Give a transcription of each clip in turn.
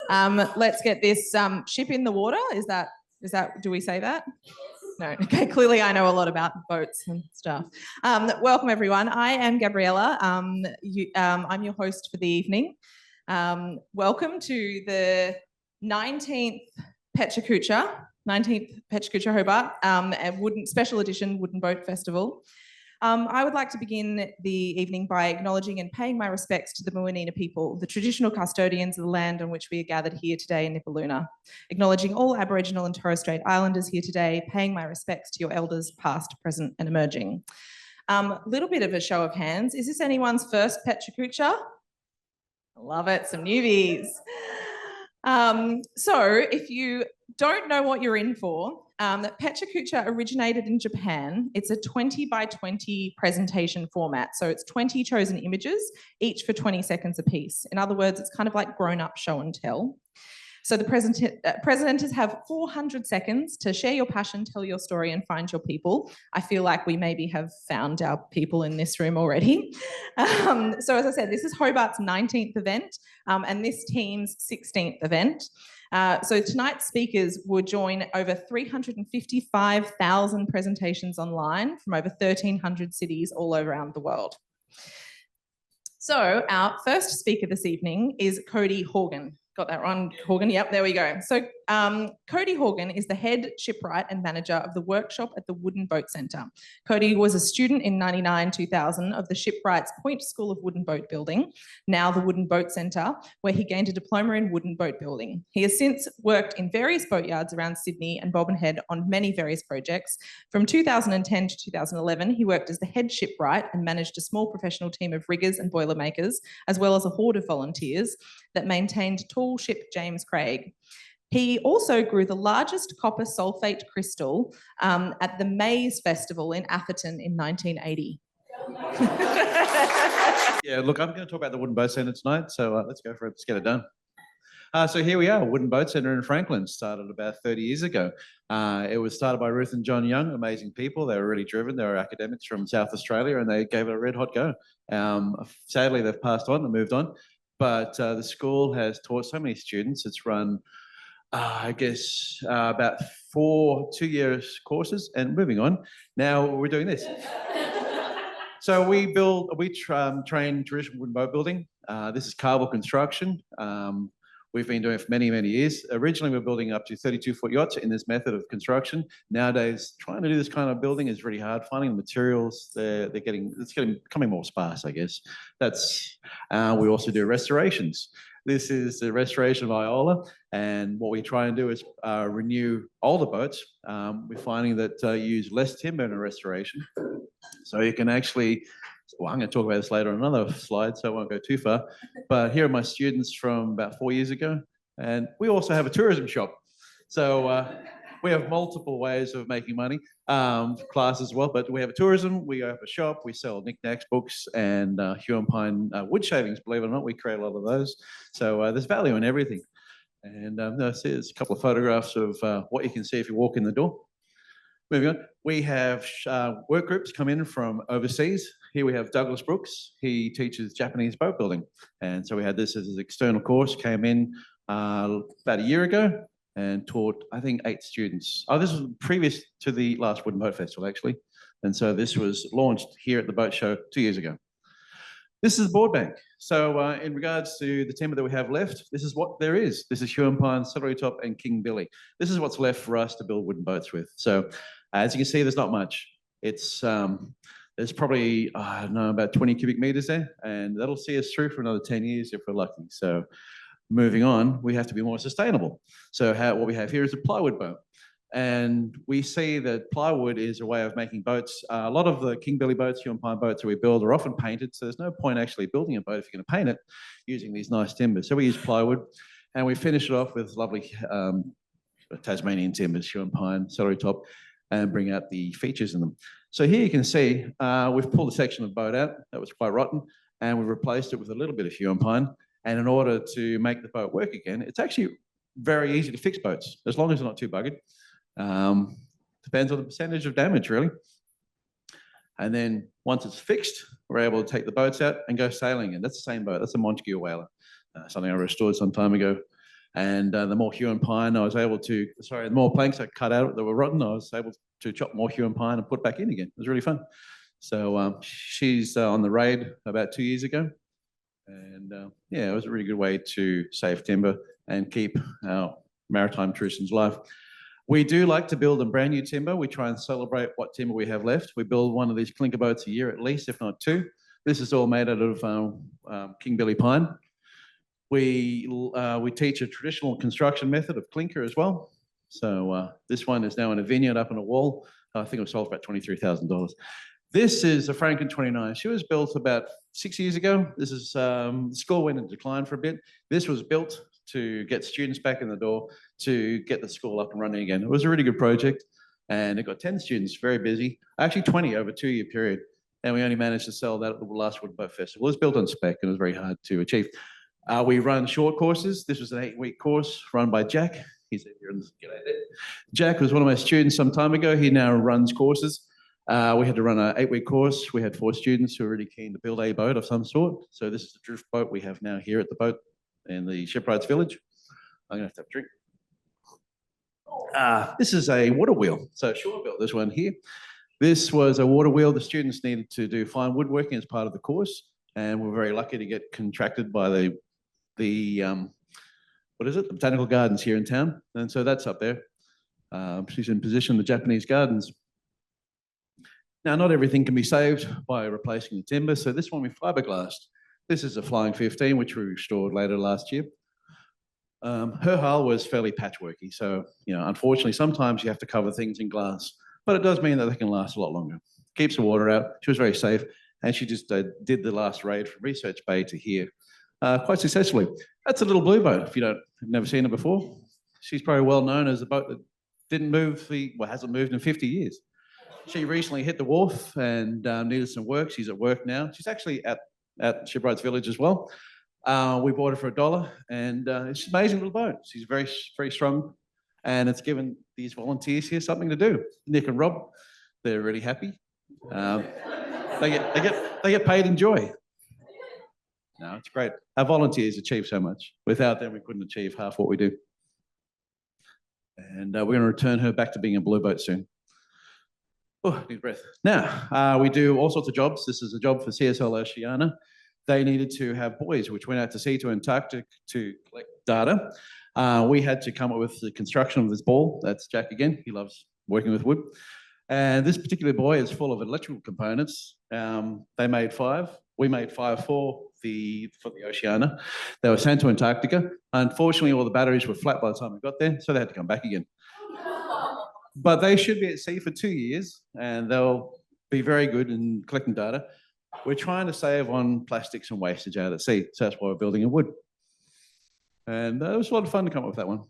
Let's get this ship in the water. Is that, do we say that? No. Okay, clearly I know a lot about boats and stuff. Welcome, everyone. I am Gabriella. I'm your host for the evening. Welcome to the 19th Pecha Kucha Hobart, a special edition Wooden Boat Festival. I would like to begin the evening by acknowledging and paying my respects to the Moanina people, the traditional custodians of the land on which we are gathered here today in Nipaluna. Acknowledging all Aboriginal and Torres Strait Islanders here today, paying my respects to your elders past, present and emerging. Little bit of a show of hands. Is this anyone's first Pecha Kucha? I love it, some newbies. So if you don't know what you're in for, Pecha Kucha originated in Japan. It's a 20 by 20 presentation format. So it's 20 chosen images, each for 20 seconds apiece. In other words, it's kind of like grown-up show and tell. So the presenters have 400 seconds to share your passion, tell your story and find your people. I feel like we maybe have found our people in this room already. So as I said, this is Hobart's 19th event and this team's 16th event. So tonight's speakers will join over 355,000 presentations online from over 1,300 cities all around the world. So our first speaker this evening is Cody Horgan. Got that one, Horgan? Yep, there we go. So Cody Horgan is the head shipwright and manager of the workshop at the Wooden Boat Centre. Cody was a student in 99-2000 of the Shipwrights Point School of Wooden Boat Building, now the Wooden Boat Centre, where he gained a diploma in wooden boat building. He has since worked in various boatyards around Sydney and Bobbin Head on many various projects. From 2010 to 2011, he worked as the head shipwright and managed a small professional team of riggers and boilermakers, as well as a horde of volunteers that maintained tall ship James Craig. He also grew the largest copper sulfate crystal at the Maize Festival in Atherton in 1980. Yeah, look, I'm going to talk about the Wooden Boat Centre tonight, so let's go for it. Let's get it done. So here we are, Wooden Boat Centre in Franklin, started about 30 years ago. It was started by Ruth and John Young, amazing people. They were really driven. They were academics from South Australia and they gave it a red hot go. Sadly, they've passed on and moved on. But the school has taught so many students. It's run, about 4 2-year courses. And moving on, now we're doing this. So we train traditional wooden boat building. This is cable construction. We've been doing it for many, many years. Originally, we were building up to 32-foot yachts in this method of construction. Nowadays, trying to do this kind of building is really hard. Finding the materials, it's becoming more sparse, I guess. We also do restorations. This is the restoration of Iola, and what we try and do is renew older boats. We're finding that you use less timber in a restoration, so you can actually. Well, I'm going to talk about this later on another slide, so I won't go too far. But here are my students from about 4 years ago. And we also have a tourism shop. So we have multiple ways of making money, class as well. But we have a tourism, we have a shop, we sell knickknacks, books, and hue and pine wood shavings, believe it or not. We create a lot of those. So there's value in everything. And there's a couple of photographs of what you can see if you walk in the door. Moving on, we have work groups come in from overseas. Here we have Douglas Brooks. He teaches Japanese boat building. And so we had this as an external course, came in about a year ago and taught, I think, 8 students. Oh, this was previous to the last Wooden Boat Festival, actually. And so this was launched here at the boat show 2 years ago. This is the board bank. So in regards to the timber that we have left, this is what there is. This is hue and pine, celery top, and King Billy. This is what's left for us to build wooden boats with. So as you can see, there's not much. It's there's probably, I don't know, about 20 cubic meters there, and that'll see us through for another 10 years if we're lucky. So moving on, we have to be more sustainable. So what we have here is a plywood boat. And we see that plywood is a way of making boats. A lot of the King Billy boats, hue and pine boats that we build are often painted, so there's no point actually building a boat if you're going to paint it using these nice timbers. So we use plywood, and we finish it off with lovely Tasmanian timbers, hue and pine, celery top, and bring out the features in them. So here you can see we've pulled a section of boat out that was quite rotten, and we've replaced it with a little bit of hue and pine. And in order to make the boat work again, it's actually very easy to fix boats, as long as they're not too buggered. Depends on the percentage of damage, really. And then once it's fixed, we're able to take the boats out and go sailing. And that's the same boat. That's a Montague whaler, something I restored some time ago. And the more hue and pine I was able to, the more planks I cut out that were rotten, I was able to chop more hue and pine and put back in again. It was really fun. So she's on the raid about 2 years ago. And yeah, it was a really good way to save timber and keep our maritime traditions alive. We do like to build a brand new timber. We try and celebrate what timber we have left. We build one of these clinker boats a year at least, if not two. This is all made out of King Billy pine. We teach a traditional construction method of clinker as well. So this one is now in a vineyard up on a wall. I think it was sold for about $23,000. This is a Franken 29. She was built about 6 years ago. This is, the school went in decline for a bit. This was built to get students back in the door, to get the school up and running again. It was a really good project, and it got 10 students, very busy, actually 20 over a 2-year period. And we only managed to sell that at the last Wood Boat Festival. It was built on spec and it was very hard to achieve. We run short courses. This was an 8-week course run by Jack. He's here in the g'day there. Jack was one of my students some time ago. He now runs courses. We had to run an 8-week course. We had 4 students who were really keen to build a boat of some sort. So this is the drift boat we have now here at the boat in the Shipwrights village. I'm gonna have to have a drink. This is a water wheel. So Sean built this one here. This was a water wheel. The students needed to do fine woodworking as part of the course. And we're very lucky to get contracted by the Botanical Gardens here in town. And so that's up there. She's in position, the Japanese gardens. Now, not everything can be saved by replacing the timber. So this one we fiberglassed. This is a Flying 15, which we restored later last year. Her hull was fairly patchworky. So, unfortunately, sometimes you have to cover things in glass, but it does mean that they can last a lot longer. Keeps the water out. She was very safe. And she just did the last raid from Research Bay to here quite successfully. That's a little blue boat. If you've never seen her before, she's probably well known as a boat that didn't move, hasn't moved in 50 years. She recently hit the wharf and needed some work. She's at work now. She's actually at Shipwrights Village as well. We bought her for $1, and it's an amazing little boat. She's very, very strong, and it's given these volunteers here something to do. Nick and Rob, they're really happy. They get paid in joy. No, it's great. Our volunteers achieve so much. Without them, we couldn't achieve half what we do. And we're going to return her back to being a blue boat soon. Oh, need a breath. Now, we do all sorts of jobs. This is a job for CSL Oceania. They needed to have buoys, which went out to sea to Antarctic to collect data. We had to come up with the construction of this ball. That's Jack again. He loves working with wood. And this particular buoy is full of electrical components. They made 5. We made 5 for the Oceania. They were sent to Antarctica. Unfortunately, all the batteries were flat by the time we got there, so they had to come back again. But they should be at sea for 2 years, and they'll be very good in collecting data. We're trying to save on plastics and wastage out at sea, so that's why we're building in wood. And it was a lot of fun to come up with that one.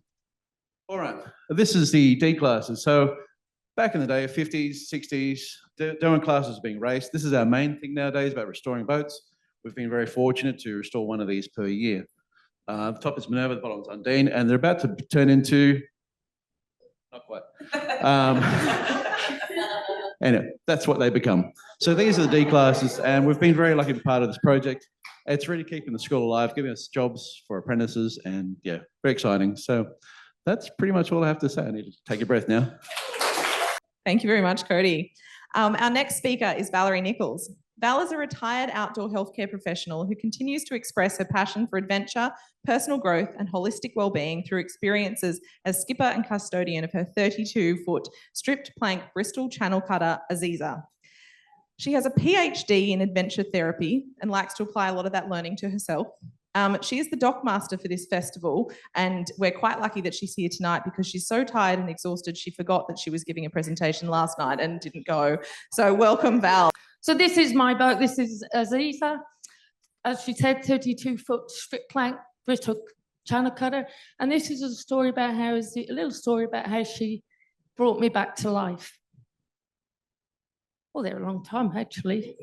All right, this is the D classes. So back in the day, 50s, 60s, Derwent classes being raced. This is our main thing nowadays about restoring boats. We've been very fortunate to restore one of these per year. The top is Minerva, the bottom is Undine, and they're about to turn into, not quite. Anyway, that's what they become. So these are the D classes, and we've been very lucky to be part of this project. It's really keeping the school alive, giving us jobs for apprentices, and yeah, very exciting. So that's pretty much all I have to say. I need to take a breath now. Thank you very much, Cody. Our next speaker is Valerie Nichols. Val is a retired outdoor healthcare professional who continues to express her passion for adventure, personal growth, and holistic well-being through experiences as skipper and custodian of her 32-foot stripped plank Bristol channel cutter, Aziza. She has a PhD in adventure therapy and likes to apply a lot of that learning to herself. She is the dockmaster for this festival, and we're quite lucky that she's here tonight because she's so tired and exhausted she forgot that she was giving a presentation last night and didn't go. So welcome, Val. So this is my boat. This is Aziza. As she said, 32-foot strip plank Bristol channel cutter. And this is a story about how, a little story about how she brought me back to life. Well, they're a long time, actually.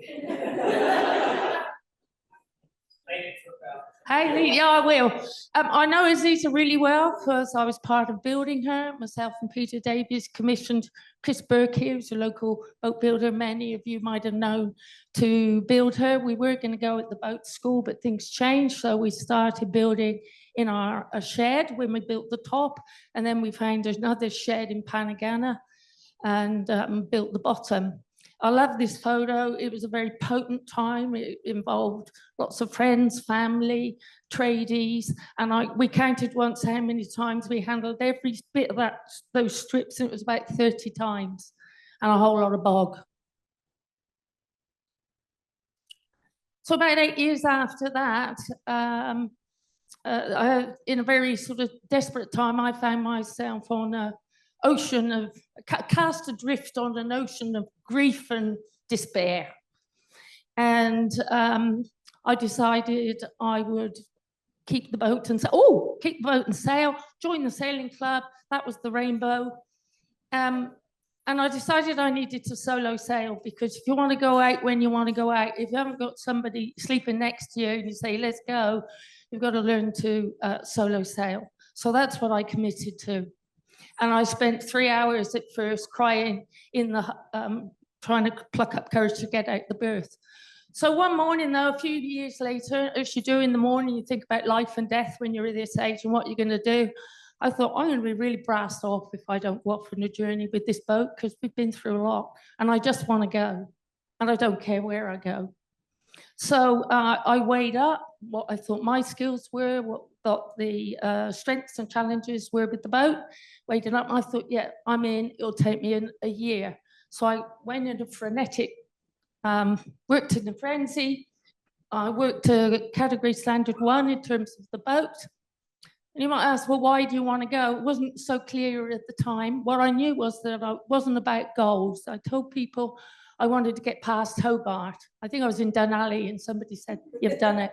Hayley, yeah, I will. I know Aziza really well because I was part of building her. Myself and Peter Davies commissioned Chris Burke here, who's a local boat builder. Many of you might have known, to build her. We were going to go at the boat school, but things changed. So we started building in a shed when we built the top. And then we found another shed in Panagana and built the bottom. I love this photo. It was a very potent time. It involved lots of friends, family, tradies, and we counted once how many times we handled every bit of those strips, and it was about 30 times, and a whole lot of bog. So about 8 years after that, in a very sort of desperate time, I found myself on a ocean of, cast adrift on an ocean of grief and despair. And I decided I would keep the boat and sail, join the sailing club. That was the Rainbow. And I decided I needed to solo sail, because if you want to go out when you want to go out, if you haven't got somebody sleeping next to you and you say, let's go, you've got to learn to solo sail. So that's what I committed to. And I spent 3 hours at first crying in the, trying to pluck up courage to get out the berth. So one morning, though, a few years later, as you do in the morning, you think about life and death when you're at this age and what you're going to do. I thought, I'm going to be really brassed off if I don't go off on a journey with this boat, because we've been through a lot and I just want to go. And I don't care where I go. So I weighed up what I thought my skills were, what the strengths and challenges were with the boat, weighed it up, and I thought, yeah, I'm in, it'll take me a year. So I went into frenetic, worked in a frenzy. I worked to category standard 1 in terms of the boat. And you might ask, well, why do you want to go? It wasn't so clear at the time. What I knew was that I wasn't about goals. I told people I wanted to get past Hobart. I think I was in Dunalley and somebody said, you've done it.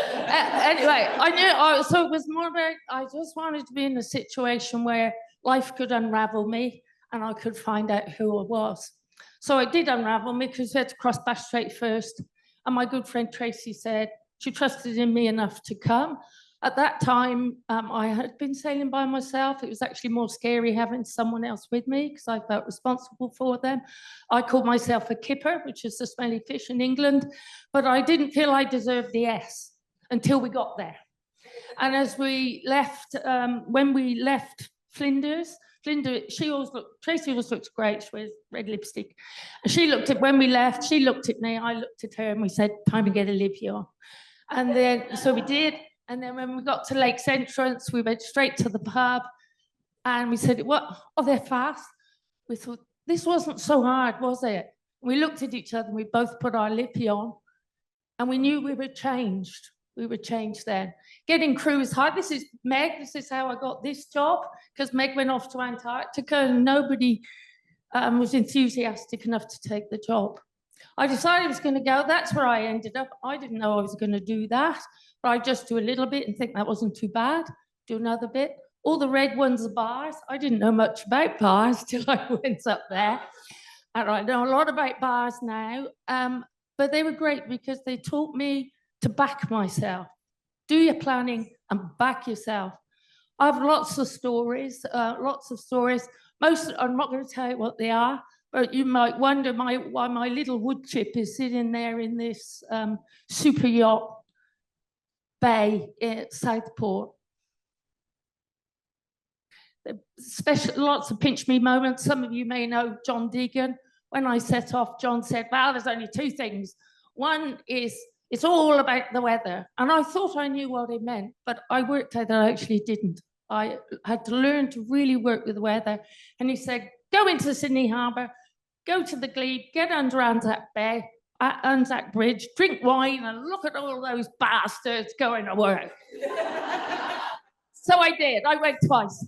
Anyway, I knew, so it was more about, I just wanted to be in a situation where life could unravel me and I could find out who I was. So it did unravel me, because we had to cross Bass Strait first. And my good friend Tracy said she trusted in me enough to come. At that time, I had been sailing by myself. It was actually more scary having someone else with me, because I felt responsible for them. I called myself a kipper, which is the smelly fish in England, but I didn't feel I deserved the S until we got there. And as we left, when we left Flinders, Tracy always looks great. She wears red lipstick. And she looked at, when we left, she looked at me, I looked at her, and we said, time to get a live here. And then, so we did. And then when we got to Lake's entrance, we went straight to the pub, and we said, what? Oh, they're fast. We thought, this wasn't so hard, was it? We looked at each other and we both put our lippy on, and we knew we were changed. We were changed then. Getting crew is hard. This is Meg. This is how I got this job, because Meg went off to Antarctica and nobody was enthusiastic enough to take the job. I decided I was going to go. That's where I ended up. I didn't know I was going to do that, but I just do a little bit and think that wasn't too bad. Do another bit. All the red ones are bars. I didn't know much about bars till I went up there. And I know a lot about bars now, but they were great because they taught me to back myself. Do your planning and back yourself. I have lots of stories, Most, I'm not going to tell you what they are, but you might wonder why my little wood chip is sitting there in this super yacht bay at Southport. Lots of pinch me moments. Some of you may know John Deegan. When I set off, John said, well, there's only two things. One is it's all about the weather. And I thought I knew what it meant, but I worked out that I actually didn't. I had to learn to really work with the weather. And he said, go into Sydney Harbour, go to the Glebe, get under Anzac Bay, Anzac Bridge, drink wine, and look at all those bastards going to work. So I did. I went twice.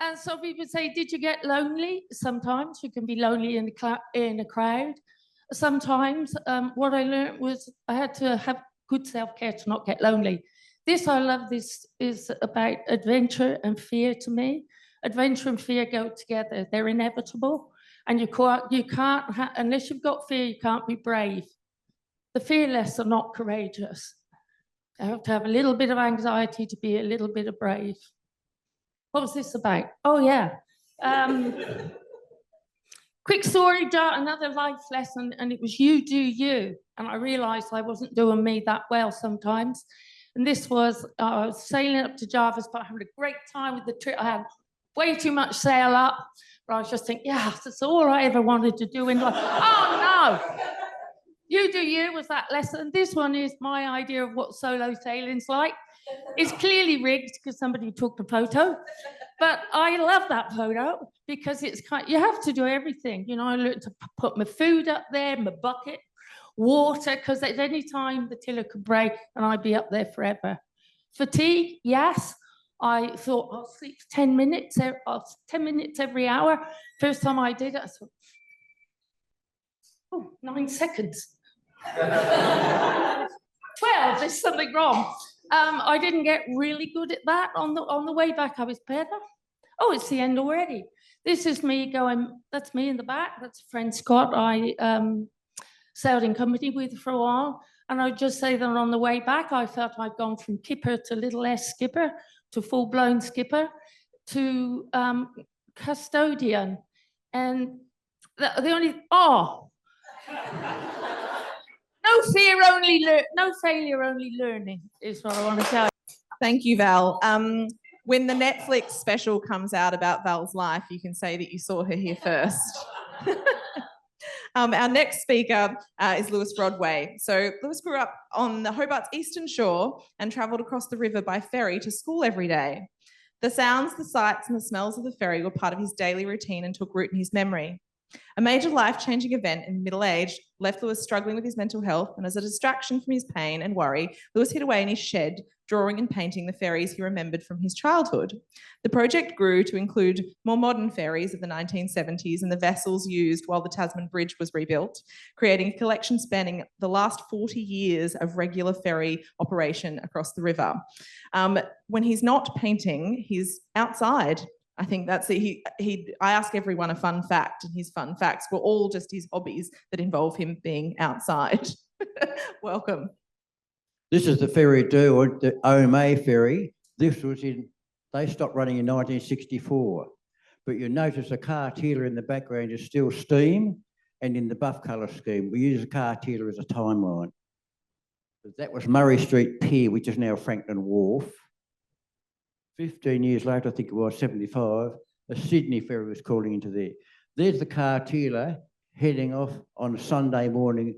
And so people say, did you get lonely? Sometimes you can be lonely in a crowd. Sometimes what I learned was I had to have good self-care to not get lonely. I love this is about adventure and fear to me. Adventure and fear go together. They're inevitable. And you can't, unless you've got fear, you can't be brave. the fearless are not courageous. They have to have a little bit of anxiety to be a little bit of brave. What was this about? Oh, yeah. Quick story, another life lesson, and it was you do you. And I realised I wasn't doing me that well sometimes. And this was, I was sailing up to Jarvis, but having a great time with the trip. I had way too much sail up, but I was just thinking, yeah, that's all I ever wanted to do in life. Oh, no. You do you was that lesson. This one is my idea of what solo sailing's like. It's clearly rigged because somebody took the photo, but I love that photo because it's you have to do everything. You know, I learned to put my food up there, my bucket, water, because at any time the tiller could break and I'd be up there forever. Fatigue, yes. I thought I'll sleep 10 minutes, 10 minutes every hour. First time I did it, I thought, oh, 9 seconds. 12, there's something wrong. I didn't get really good at that. On the way back, I was better. Oh, it's the end already. This is me going, that's me in the back. That's friend Scott. I sailed in company with for a while. And I would just say that on the way back, I felt I'd gone from kipper to little less skipper to full-blown skipper to custodian. And the only, no fear, no failure, only learning is what I want to tell you. Thank you, Val. When the Netflix special comes out about Val's life, you can say that you saw her here first. Our next speaker is Lewis Broadway. So Lewis grew up on the Hobart's eastern shore and travelled across the river by ferry to school every day. The sounds, the sights and the smells of the ferry were part of his daily routine and took root in his memory. A major life-changing event in middle age left Lewis struggling with his mental health, and as a distraction from his pain and worry, Lewis hid away in his shed, drawing and painting the ferries he remembered from his childhood. The project grew to include more modern ferries of the 1970s and the vessels used while the Tasman Bridge was rebuilt, creating a collection spanning the last 40 years of regular ferry operation across the river. When he's not painting, he's outside. I think that's it. I ask everyone a fun fact, and his fun facts were all just his hobbies that involve him being outside. Welcome. This is the ferry Derwent, the OMA ferry. This was they stopped running in 1964. But you notice the car teeler in the background is still steam and in the buff colour scheme. We use the car teeler as a timeline. That was Murray Street Pier, which is now Franklin Wharf. 15 years later, I think it was 75, a Sydney ferry was calling into there. There's the car teeler heading off on a Sunday morning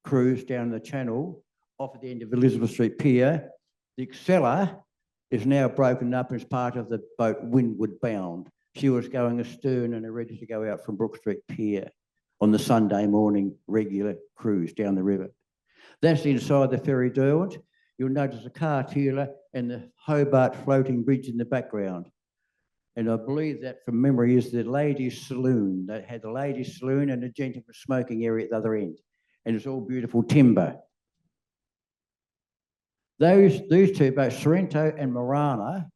cruise down the channel off at the end of Elizabeth Street Pier. The Excella is now broken up as part of the boat Windward Bound. She was going astern and ready to go out from Brook Street Pier on the Sunday morning regular cruise down the river. That's inside the ferry Derwent. You'll notice the car teeler and the Hobart floating bridge in the background. And I believe that from memory is the ladies' saloon. They had the ladies' saloon and a gentleman's smoking area at the other end. And it's all beautiful timber. These two, both Sorrento and Marana,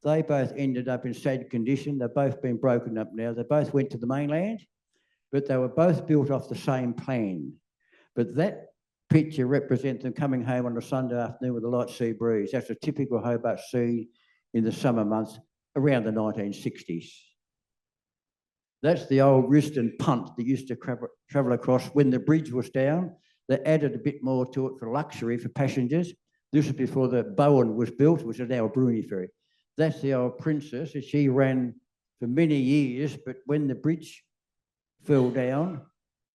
they both ended up in sad condition. They've both been broken up now. They both went to the mainland, but they were both built off the same plan. But that picture represents them coming home on a Sunday afternoon with a light sea breeze. That's a typical Hobart sea in the summer months around the 1960s. That's the old Riston punt that used to travel across. When the bridge was down, they added a bit more to it for luxury for passengers. This was before the Bowen was built, which is now a Bruni ferry. That's the old Princess. She ran for many years, but when the bridge fell down,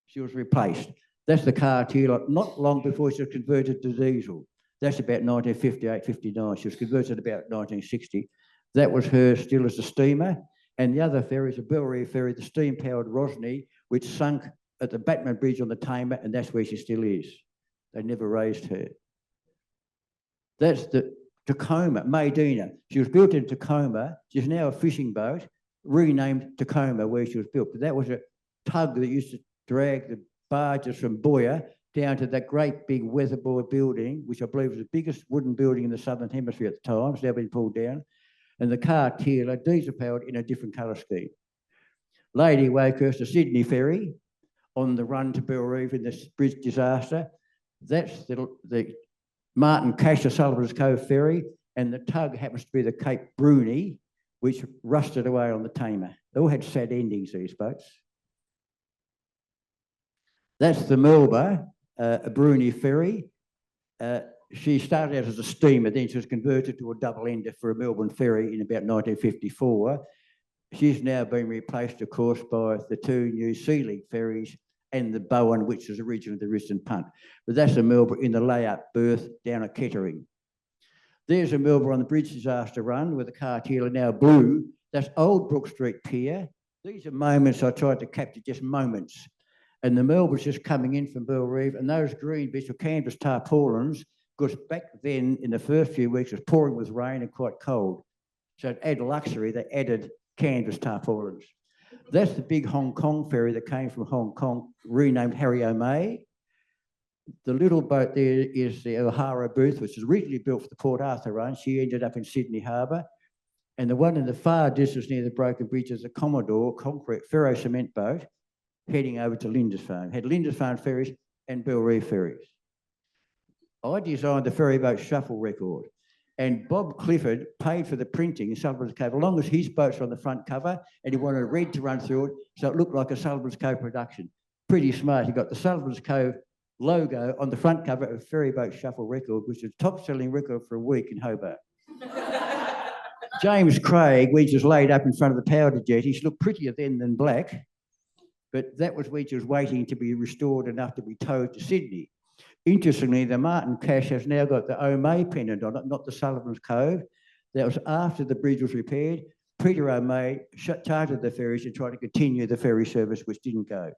she was replaced. That's the car teeler, not long before she was converted to diesel. That's about 1958, 59. She was converted about 1960. That was her still as a steamer. And the other ferry is a Bellary ferry, the steam-powered Rosny, which sunk at the Batman Bridge on the Tamar, and that's where she still is. They never raised her. That's the Tacoma, Maydena. She was built in Tacoma. She's now a fishing boat, renamed Tacoma, where she was built. But that was a tug that used to drag the barges from Boyer down to that great big weatherboard building, which I believe was the biggest wooden building in the Southern Hemisphere at the time. It's now been pulled down. And the car teeler, diesel powered, in a different colour scheme. Lady Wakehurst, a Sydney ferry, on the run to Bellerive in this bridge disaster. That's the Martin Cash of Sullivan's Cove ferry, and the tug happens to be the Cape Bruni, which rusted away on the Tamer. They all had sad endings, these boats. That's the Melba, a Bruni ferry. She started out as a steamer, then she was converted to a double-ender for a Melbourne ferry in about 1954. She's now been replaced, of course, by the two new Sea League ferries and the Bowen, which is originally the Risdon Punt. But that's a Melbourne in the layup berth down at Kettering. There's a Melbourne on the bridge disaster run with the Cartilla now blue. That's Old Brook Street Pier. These are moments I tried to capture, just moments. And the Melbourne's just coming in from Bell Reef, and those green bits were canvas tarpaulins, because back then, in the first few weeks, it was pouring with rain and quite cold. So to add luxury, they added canvas tarpaulins. That's the big Hong Kong ferry that came from Hong Kong, renamed Harry O'May. The little boat there is the O'Hara Booth, which was originally built for the Port Arthur run. She ended up in Sydney Harbour. And the one in the far distance near the Broken Bridge is the Commodore concrete ferro cement boat heading over to Lindisfarne. Had Lindisfarne ferries and Bell Reef ferries. I designed the ferry boat shuffle record, and Bob Clifford paid for the printing in Sullivan's Cove, as long as his boats were on the front cover, and he wanted red to run through it, so it looked like a Sullivan's Cove production. Pretty smart. He got the Sullivan's Cove logo on the front cover of Ferry Boat Shuffle record, which is the top-selling record for a week in Hobart. James Craig, we just laid up in front of the powder jetties, looked prettier then than black, but that was when she was waiting to be restored enough to be towed to Sydney. Interestingly, the Martin Cash has now got the O'May pennant on it, not the Sullivan's Cove. That was after the bridge was repaired. Peter O'May chartered the ferries to try to continue the ferry service, which didn't go.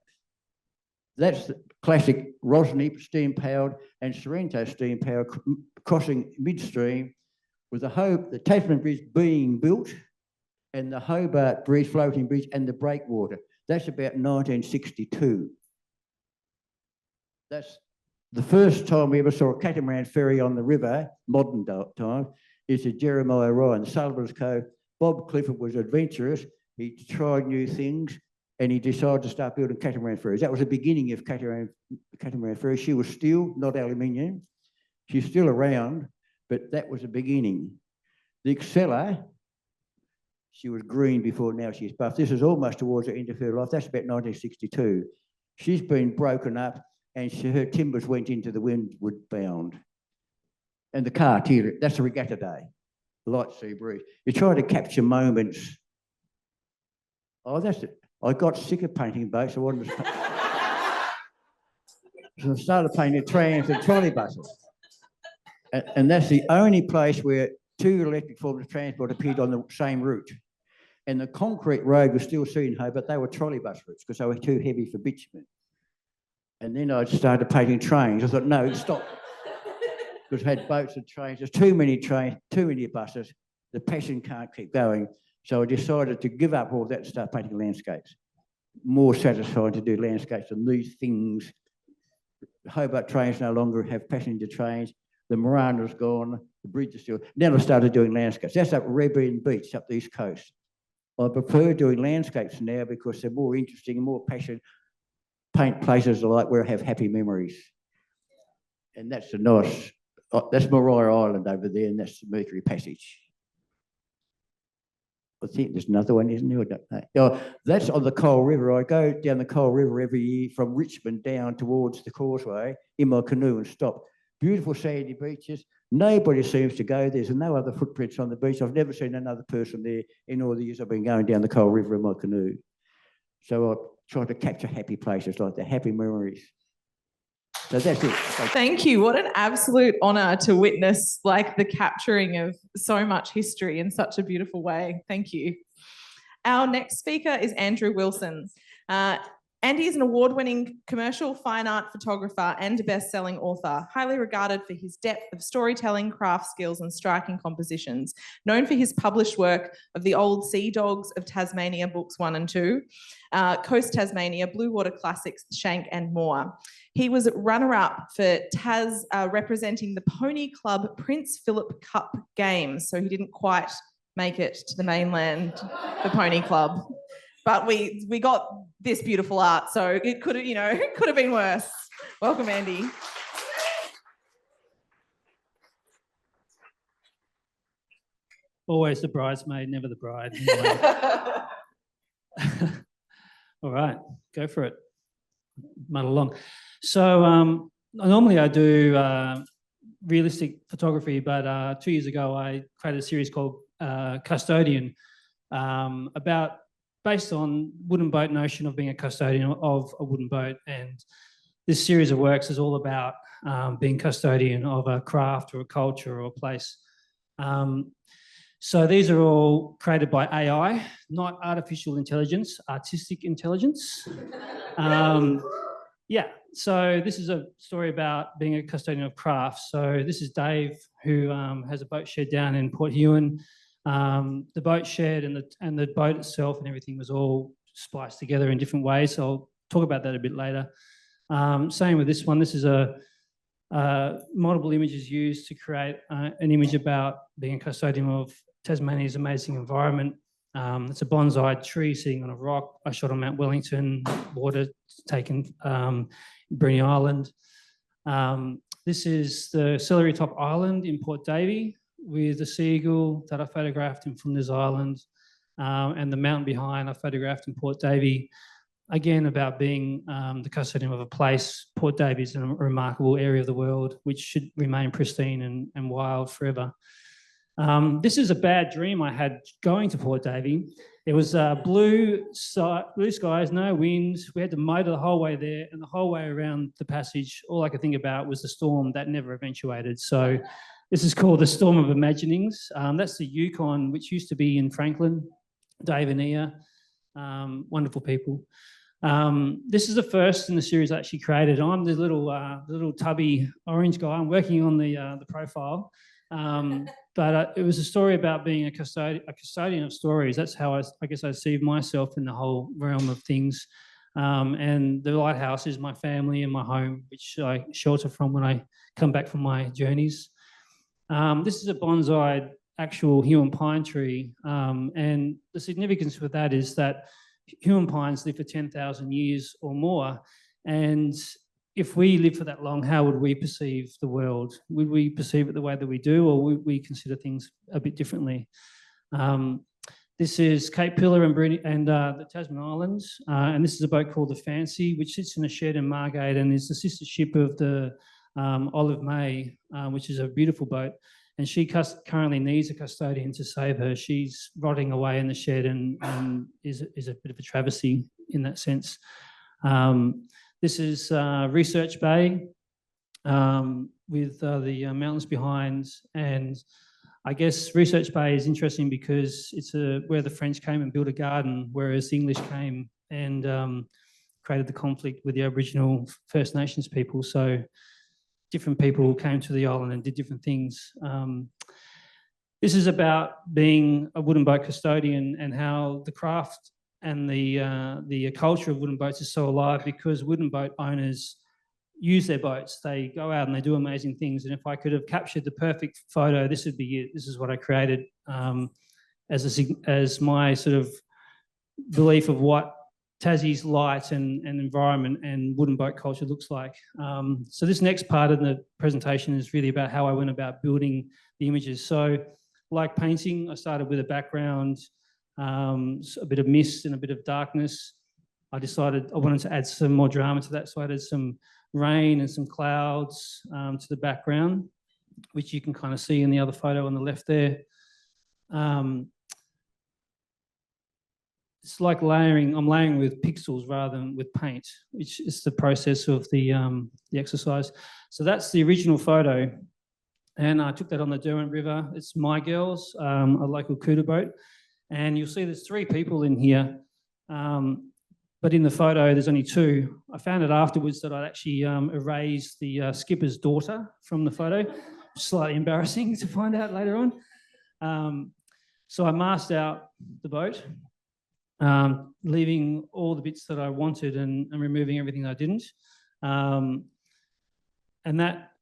That's the classic Rosny steam-powered and Sorrento steam-powered crossing midstream, with the Tasman Bridge being built and the Hobart Bridge, floating bridge, and the breakwater. That's about 1962. That's the first time we ever saw a catamaran ferry on the river, modern time, is at Jeremiah Ryan, Sullivan's Cove. Bob Clifford was adventurous. He tried new things, and he decided to start building catamaran ferries. That was the beginning of catamaran ferries. She was steel, not aluminium. She's still around, but that was the beginning. The Excella, she was green before, now she's buff. This is almost towards the end of her life. That's about 1962. She's been broken up, and her timbers went into the windward bound. And the Cartilla, that's a regatta day, light sea breeze. You try to capture moments. Oh, that's it. I got sick of painting boats. I wanted to so I started painting trams and trolley buses. And that's the only place where two electric forms of transport appeared on the same route. And the concrete road was still seen here, but they were trolley bus routes because they were too heavy for bitumen. And then I started painting trains. I thought, no, stop. Because I had boats and trains. There's too many trains, too many buses. The passion can't keep going. So I decided to give up all that and start painting landscapes. More satisfying to do landscapes than these things. Hobart trains no longer have passenger trains. The Marana's gone. The bridge is still. Then I started doing landscapes. That's up Rebbein Beach, up the East Coast. I prefer doing landscapes now because they're more interesting and more passionate. Paint places like where I have happy memories. And that's a nice, that's Maria Island over there, and that's the Mercury Passage. I think there's another one, isn't there? I don't know. Oh, that's on the Coal River. I go down the Coal River every year from Richmond down towards the Causeway in my canoe and stop. Beautiful sandy beaches. Nobody seems to go. There's no other footprints on the beach. I've never seen another person there in all the years I've been going down the Coal River in my canoe. So I try to capture happy places like the happy memories. So that's it. Thank you. What an absolute honour to witness like the capturing of so much history in such a beautiful way. Thank you. Our next speaker is Andrew Wilson. Andy is an award-winning commercial fine art photographer and a best-selling author, highly regarded for his depth of storytelling, craft skills and striking compositions, known for his published work of The Old Sea Dogs of Tasmania, Books 1 and 2, Coast Tasmania, Blue Water Classics, Shank and more. He was runner-up for Tas representing the Pony Club Prince Philip Cup Games, so he didn't quite make it to the mainland, the Pony Club. But we got this beautiful art, so it could have, it could have been worse. Welcome, Andy. Always the bridesmaid, never the bride. All right, go for it. Muddle along. So normally I do realistic photography, but 2 years ago I created a series called Custodian, based on wooden boat notion of being a custodian of a wooden boat. And this series of works is all about being custodian of a craft or a culture or a place. So these are all created by AI, not artificial intelligence, artistic intelligence. Yeah, so this is a story about being a custodian of crafts. So this is Dave, who has a boat shed down in Port Huon. The boat shed and the boat itself and everything was all spliced together in different ways. So I'll talk about that a bit later. Same with this one. This is multiple images used to create an image about being a custodian of Tasmania's amazing environment. It's a bonsai tree sitting on a rock. I shot on Mount Wellington, water taken Bruny Island. This is the Celery Top Island in Port Davey with the seagull that I photographed in Flinders Island, and the mountain behind I photographed in Port Davey. Again, about being the custodian of a place. Port Davey is a remarkable area of the world which should remain pristine and wild forever. This is a bad dream I had going to Port Davey. It was blue skies, no wind. We had to motor the whole way there, and the whole way around the passage, all I could think about was the storm that never eventuated. So this is called the Storm of Imaginings. That's the Yukon, which used to be in Franklin. Dave and Ia, wonderful people. This is the first in the series I actually created. I'm the little tubby orange guy. I'm working on the profile. But it was a story about being a custodian of stories. That's how I guess I see myself in the whole realm of things. And the lighthouse is my family and my home, which I shelter from when I come back from my journeys. This is a bonsai actual Huon pine tree. And the significance with that is that Huon pines live for 10,000 years or more. And if we live for that long, how would we perceive the world? Would we perceive it the way that we do, or would we consider things a bit differently? This is Cape Pillar and the Tasman Islands, and this is a boat called the Fancy, which sits in a shed in Margate and is the sister ship of the Olive May, which is a beautiful boat. And she currently needs a custodian to save her. She's rotting away in the shed and is a bit of a travesty in that sense. This is Research Bay with the mountains behind. And I guess Research Bay is interesting because it's where the French came and built a garden, whereas the English came and created the conflict with the Aboriginal First Nations people. So different people came to the island and did different things. This is about being a wooden boat custodian and how the craft and the culture of wooden boats is so alive because wooden boat owners use their boats. They go out and they do amazing things. And if I could have captured the perfect photo, this would be it. This is what I created as my sort of belief of what Tassie's light and environment and wooden boat culture looks like. So this next part of the presentation is really about how I went about building the images. So like painting, I started with a background, a bit of mist and a bit of darkness. I decided I wanted to add some more drama to that, so I added some rain and some clouds to the background, which you can kind of see in the other photo on the left there. It's like layering. I'm layering with pixels rather than with paint, which is the process of the exercise. So that's the original photo, and I took that on the Derwent River. It's My Girls, a local cooter boat. And you'll see there's 3 people in here, but in the photo there's only 2. I found it afterwards that I'd actually erased the skipper's daughter from the photo. Slightly embarrassing to find out later on. So I masked out the boat, leaving all the bits that I wanted and removing everything I didn't. And that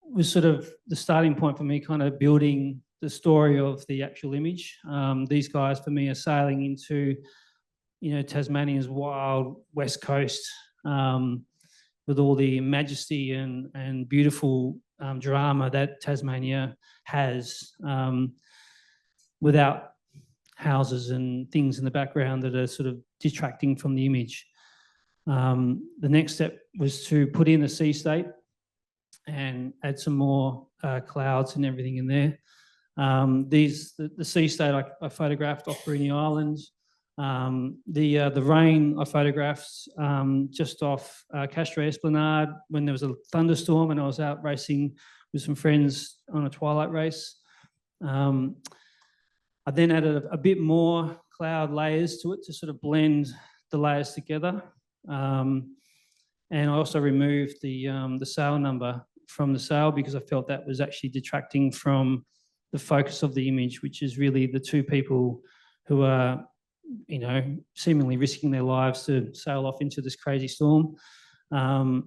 was sort of the starting point for me kind of building the story of the actual image. These guys for me are sailing into, Tasmania's wild west coast with all the majesty and beautiful drama that Tasmania has. without houses and things in the background that are sort of detracting from the image. The next step was to put in a sea state and add some more clouds and everything in there. The sea state I photographed off Bruny Island. The rain I photographed just off Castro Esplanade when there was a thunderstorm and I was out racing with some friends on a twilight race. I then added a bit more cloud layers to it to sort of blend the layers together. And I also removed the sail number from the sail because I felt that was actually detracting from the focus of the image, which is really the two people who are, you know, seemingly risking their lives to sail off into this crazy storm. A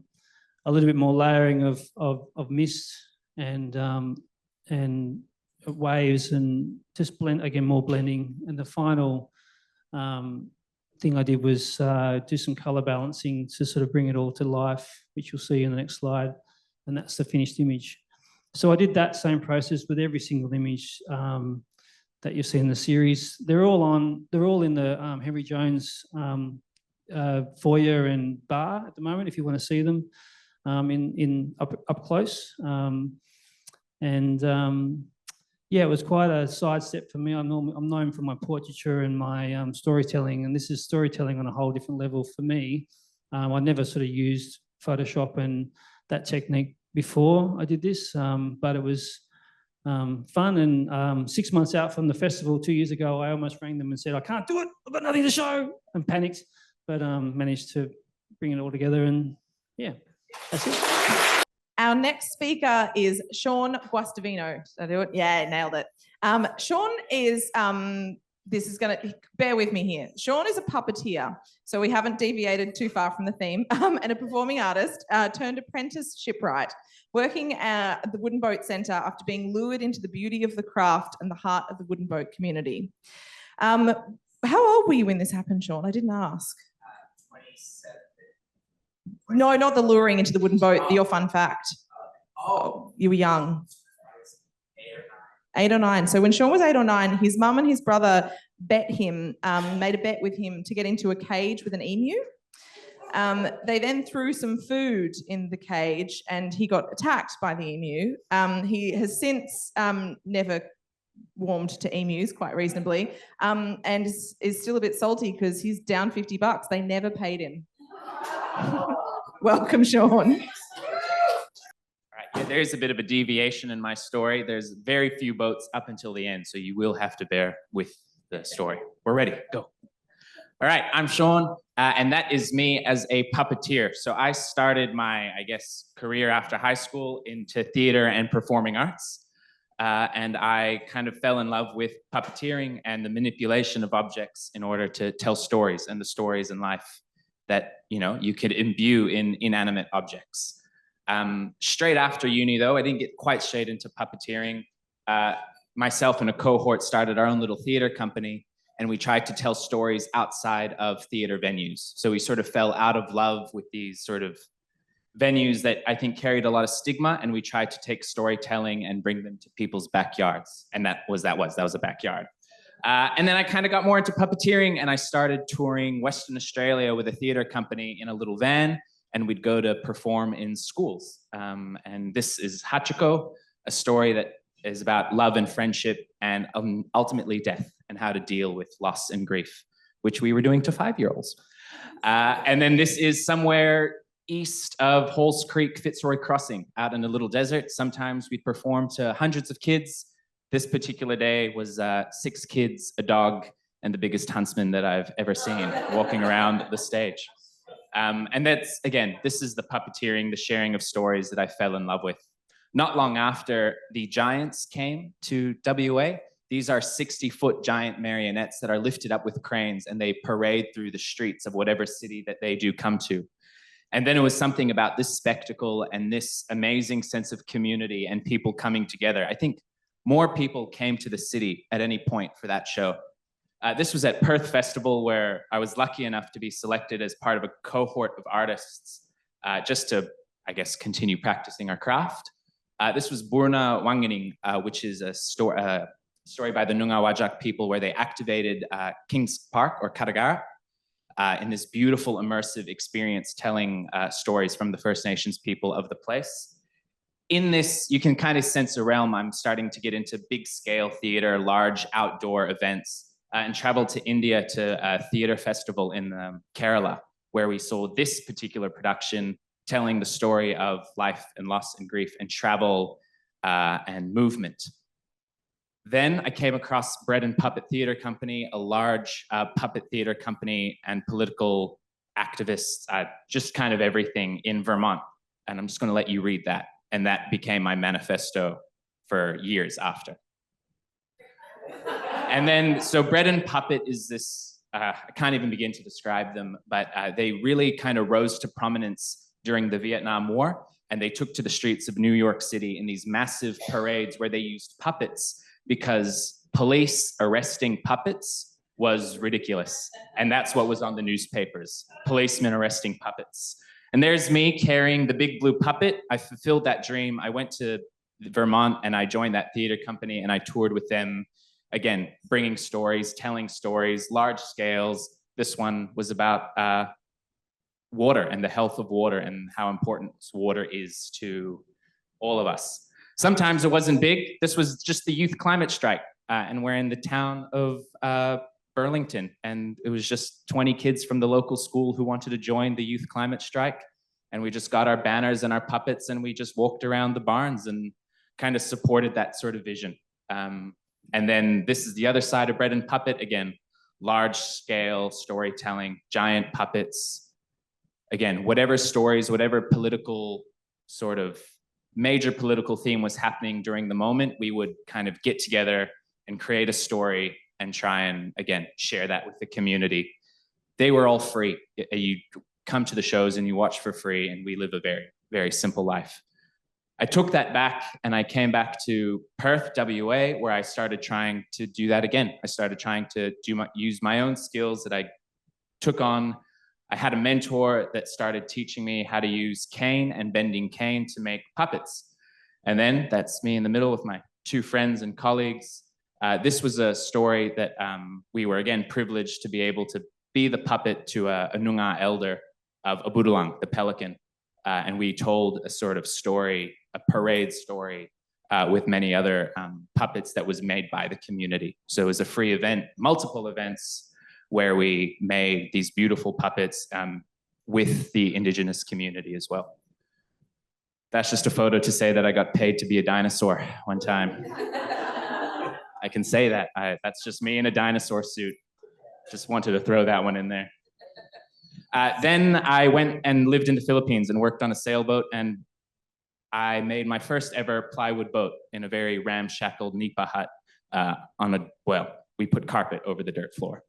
little bit more layering of mist and waves and just blend, again, more blending. And the final thing I did was do some color balancing to sort of bring it all to life, which you'll see in the next slide. And that's the finished image. So I did that same process with every single image that you see in the series. They're all in the Henry Jones foyer and bar at the moment, if you want to see them up close. Yeah, it was quite a sidestep for me. I'm known for my portraiture and my storytelling, and this is storytelling on a whole different level for me. I never sort of used Photoshop and that technique before I did this, but it was fun. And 6 months out from the festival 2 years ago, I almost rang them and said, I can't do it, I've got nothing to show, and panicked, but managed to bring it all together, and yeah, that's it. Our next speaker is Sean Guastavino. Did I do it? Yeah, nailed it. Sean is, this is going to, bear with me here. Sean is a puppeteer, so we haven't deviated too far from the theme, and a performing artist turned apprentice shipwright, working at the Wooden Boat Centre after being lured into the beauty of the craft and the heart of the wooden boat community. How old were you when this happened, Sean? I didn't ask. 27. No, not the luring into the wooden boat, your fun fact. Oh, you were young. 8 or 9. So when Sean was 8 or 9, his mum and his brother made a bet with him to get into a cage with an emu. They then threw some food in the cage and he got attacked by the emu. He has since never warmed to emus quite reasonably, and is still a bit salty because he's down $50. They never paid him. Welcome, Sean. All right, yeah, there's a bit of a deviation in my story. There's very few boats up until the end, so you will have to bear with the story. We're ready, go. All right, I'm Sean, and that is me as a puppeteer. So I started my, I guess, career after high school into theater and performing arts. And I kind of fell in love with puppeteering and the manipulation of objects in order to tell stories, and the stories in life that, you know, you could imbue in inanimate objects. Straight after uni, though, I didn't get quite straight into puppeteering. Myself and a cohort started our own little theater company, and we tried to tell stories outside of theater venues. So we sort of fell out of love with these sort of venues that I think carried a lot of stigma, and we tried to take storytelling and bring them to people's backyards. And that was a backyard. And then I kind of got more into puppeteering, and I started touring Western Australia with a theater company in a little van, and we'd go to perform in schools. And this is Hachiko, a story that is about love and friendship and ultimately death, and how to deal with loss and grief, which we were doing to 5-year-olds. And then this is somewhere east of Halls Creek, Fitzroy Crossing, out in a little desert. Sometimes we'd perform to hundreds of kids. This particular day was 6 kids, a dog, and the biggest huntsman that I've ever seen walking around the stage. And that's, again, this is the puppeteering, the sharing of stories that I fell in love with. Not long after, the Giants came to WA. These are 60-foot giant marionettes that are lifted up with cranes, and they parade through the streets of whatever city that they do come to. And then it was something about this spectacle and this amazing sense of community and people coming together. I think more people came to the city at any point for that show. This was at Perth Festival, where I was lucky enough to be selected as part of a cohort of artists just to, I guess, continue practicing our craft. This was Burna Wanganing, which is a story by the Noongar Whadjuk people where they activated King's Park or Katagara in this beautiful immersive experience telling stories from the First Nations people of the place. In this, you can kind of sense a realm. I'm starting to get into big scale theater, large outdoor events, and traveled to India to a theater festival in Kerala, where we saw this particular production telling the story of life and loss and grief and travel and movement. Then I came across Bread and Puppet Theatre Company, a large puppet theatre company and political activists, just kind of everything in Vermont. And I'm just going to let you read that. And that became my manifesto for years after. And then, so Bread and Puppet is this, I can't even begin to describe them, but they really kind of rose to prominence during the Vietnam War. And they took to the streets of New York City in these massive parades where they used puppets because police arresting puppets was ridiculous. And that's what was on the newspapers, policemen arresting puppets. And there's me carrying the big blue puppet. I fulfilled that dream. I went to Vermont and I joined that theater company and I toured with them, again, bringing stories, telling stories, large scales. This one was about water and the health of water and how important water is to all of us. Sometimes it wasn't big. This was just the youth climate strike. And we're in the town of Burlington. And it was just 20 kids from the local school who wanted to join the youth climate strike. And we just got our banners and our puppets and we just walked around the barns and kind of supported that sort of vision. And then this is the other side of Bread and Puppet. Again, large scale storytelling, giant puppets. Again, whatever stories, whatever political sort of major political theme was happening during the moment, we would kind of get together and create a story and try and, again, share that with the community. They were all free. You come to the shows and you watch for free, and we live a very, very simple life. I took that back and I came back to Perth, WA, where I started trying to do that again. I started trying to use my own skills that I took on. I had a mentor that started teaching me how to use cane and bending cane to make puppets. And then that's me in the middle with my two friends and colleagues. This was a story that we were, again, privileged to be able to be the puppet to a Noongar elder of Abudulang, the pelican. And we told a sort of story, a parade story with many other puppets that was made by the community. So it was a free event, multiple events, where we made these beautiful puppets with the Indigenous community as well. That's just a photo to say that I got paid to be a dinosaur one time. I can say that. That's just me in a dinosaur suit. Just wanted to throw that one in there. Then I went and lived in the Philippines and worked on a sailboat, and I made my first ever plywood boat in a very ramshackle nipa hut we put carpet over the dirt floor.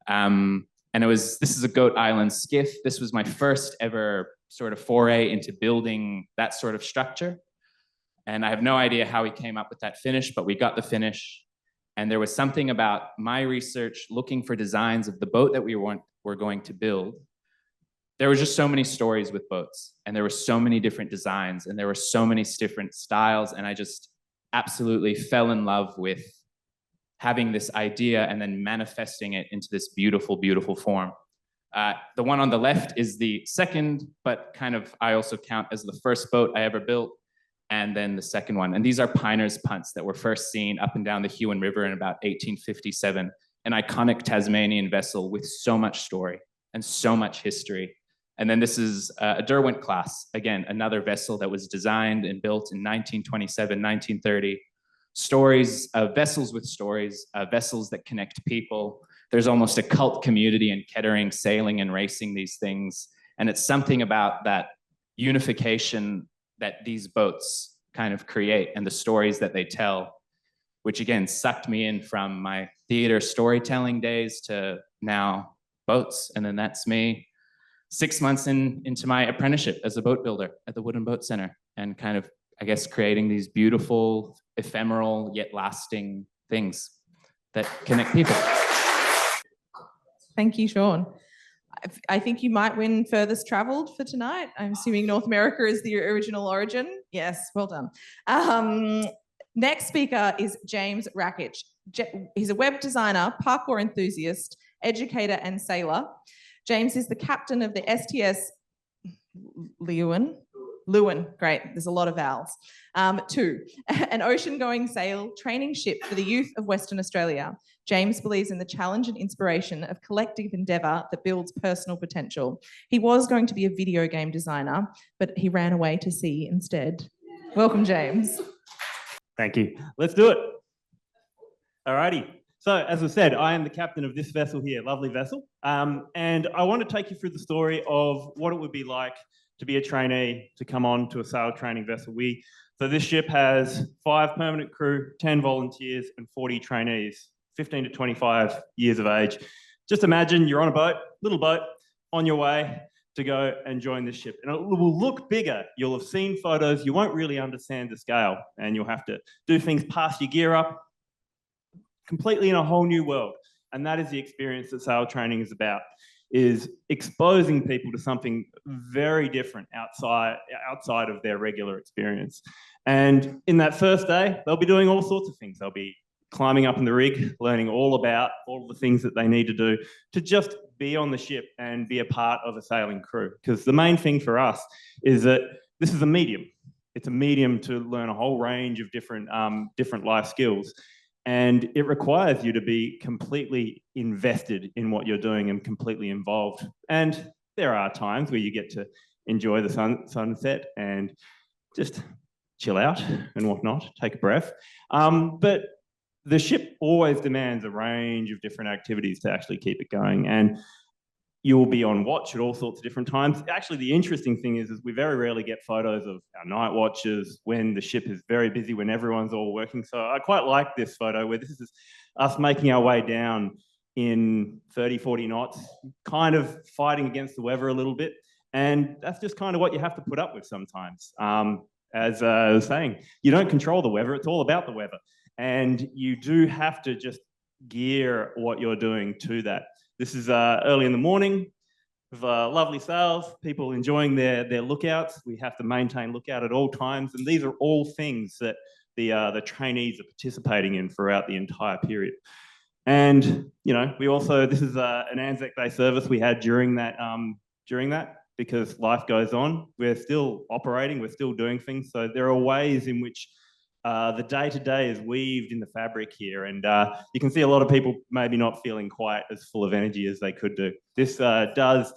And this is a Goat Island skiff. This was my first ever sort of foray into building that sort of structure. And I have no idea how we came up with that finish, but we got the finish. And there was something about my research looking for designs of the boat that we were going to build. There were just so many stories with boats, and there were so many different designs, and there were so many different styles. And I just absolutely fell in love with having this idea and then manifesting it into this beautiful, beautiful form. The one on the left is the second, but kind of I also count as the first boat I ever built, and then the second one. And these are Piners punts that were first seen up and down the Huon River in about 1857, an iconic Tasmanian vessel with so much story and so much history. And then this is a Derwent class, again, another vessel that was designed and built in 1927, 1930. Stories, vessels with stories, vessels that connect people. There's almost a cult community in Kettering sailing and racing these things. And it's something about that unification that these boats kind of create and the stories that they tell, which again, sucked me in from my theater storytelling days to now boats. And then that's me 6 months into my apprenticeship as a boat builder at the Wooden Boat Center, and kind of, I guess, creating these beautiful, ephemeral, yet lasting things that connect people. Thank you, Sean. I think you might win furthest traveled for tonight. I'm assuming North America is the original origin. Yes, well done. Next speaker is James Rakic. He's a web designer, parkour enthusiast, educator, and sailor. James is the captain of the STS Lewin, great, there's a lot of vowels. 2, an ocean-going sail training ship for the youth of Western Australia. James believes in the challenge and inspiration of collective endeavour that builds personal potential. He was going to be a video game designer, but he ran away to sea instead. Welcome, James. Thank you. Let's do it. Alrighty. So, as I said, I am the captain of this vessel here, lovely vessel. And I want to take you through the story of what it would be like to be a trainee, to come on to a sail training vessel. So this ship has 5 permanent crew, 10 volunteers, and 40 trainees, 15 to 25 years of age. Just imagine you're on a boat, little boat, on your way to go and join this ship. And it will look bigger. You'll have seen photos. You won't really understand the scale, and you'll have to do things past your gear up, completely in a whole new world. And that is the experience that sail training is about, is exposing people to something very different outside of their regular experience. And in that first day, they'll be doing all sorts of things. They'll be climbing up in the rig, learning all about all the things that they need to do to just be on the ship and be a part of a sailing crew. Because the main thing for us is that this is a medium. It's a medium to learn a whole range of different life skills. And it requires you to be completely invested in what you're doing and completely involved. And there are times where you get to enjoy the sunset and just chill out and whatnot, take a breath. But the ship always demands a range of different activities to actually keep it going. And you will be on watch at all sorts of different times. Actually, the interesting thing is we very rarely get photos of our night watches when the ship is very busy, when everyone's all working. So I quite like this photo where this is us making our way down in 30, 40 knots, kind of fighting against the weather a little bit. And that's just kind of what you have to put up with sometimes. As I was saying, you don't control the weather, it's all about the weather. And you do have to just gear what you're doing to that. This is early in the morning with lovely sails, people enjoying their lookouts. We have to maintain lookout at all times. And these are all things that the trainees are participating in throughout the entire period. And, you know, we also, this is an Anzac Day service we had during that, because life goes on. We're still operating, we're still doing things. So there are ways in which the day-to-day is weaved in the fabric here, and you can see a lot of people maybe not feeling quite as full of energy as they could do. This does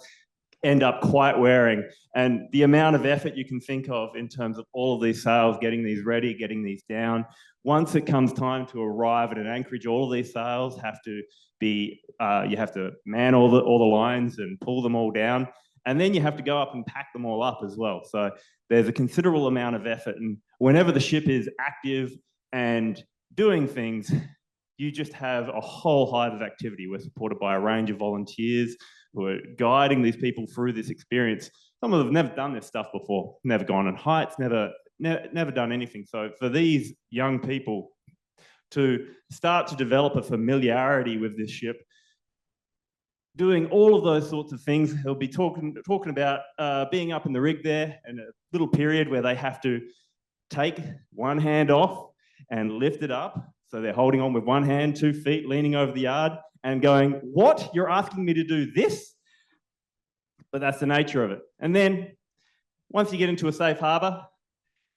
end up quite wearing, and the amount of effort you can think of in terms of all of these sails, getting these ready, getting these down. Once it comes time to arrive at an anchorage, all of these sails have to be, you have to man all the lines and pull them all down. And then you have to go up and pack them all up as well. So there's a considerable amount of effort. And whenever the ship is active and doing things, you just have a whole hive of activity. We're supported by a range of volunteers who are guiding these people through this experience. Some of them have never done this stuff before, never gone on heights, never done anything. So for these young people to start to develop a familiarity with this ship, doing all of those sorts of things, he'll be talking about being up in the rig there, and a little period where they have to take one hand off and lift it up. So they're holding on with one hand, 2 feet, leaning over the yard and going, "What? You're asking me to do this?" But that's the nature of it. And then once you get into a safe harbour,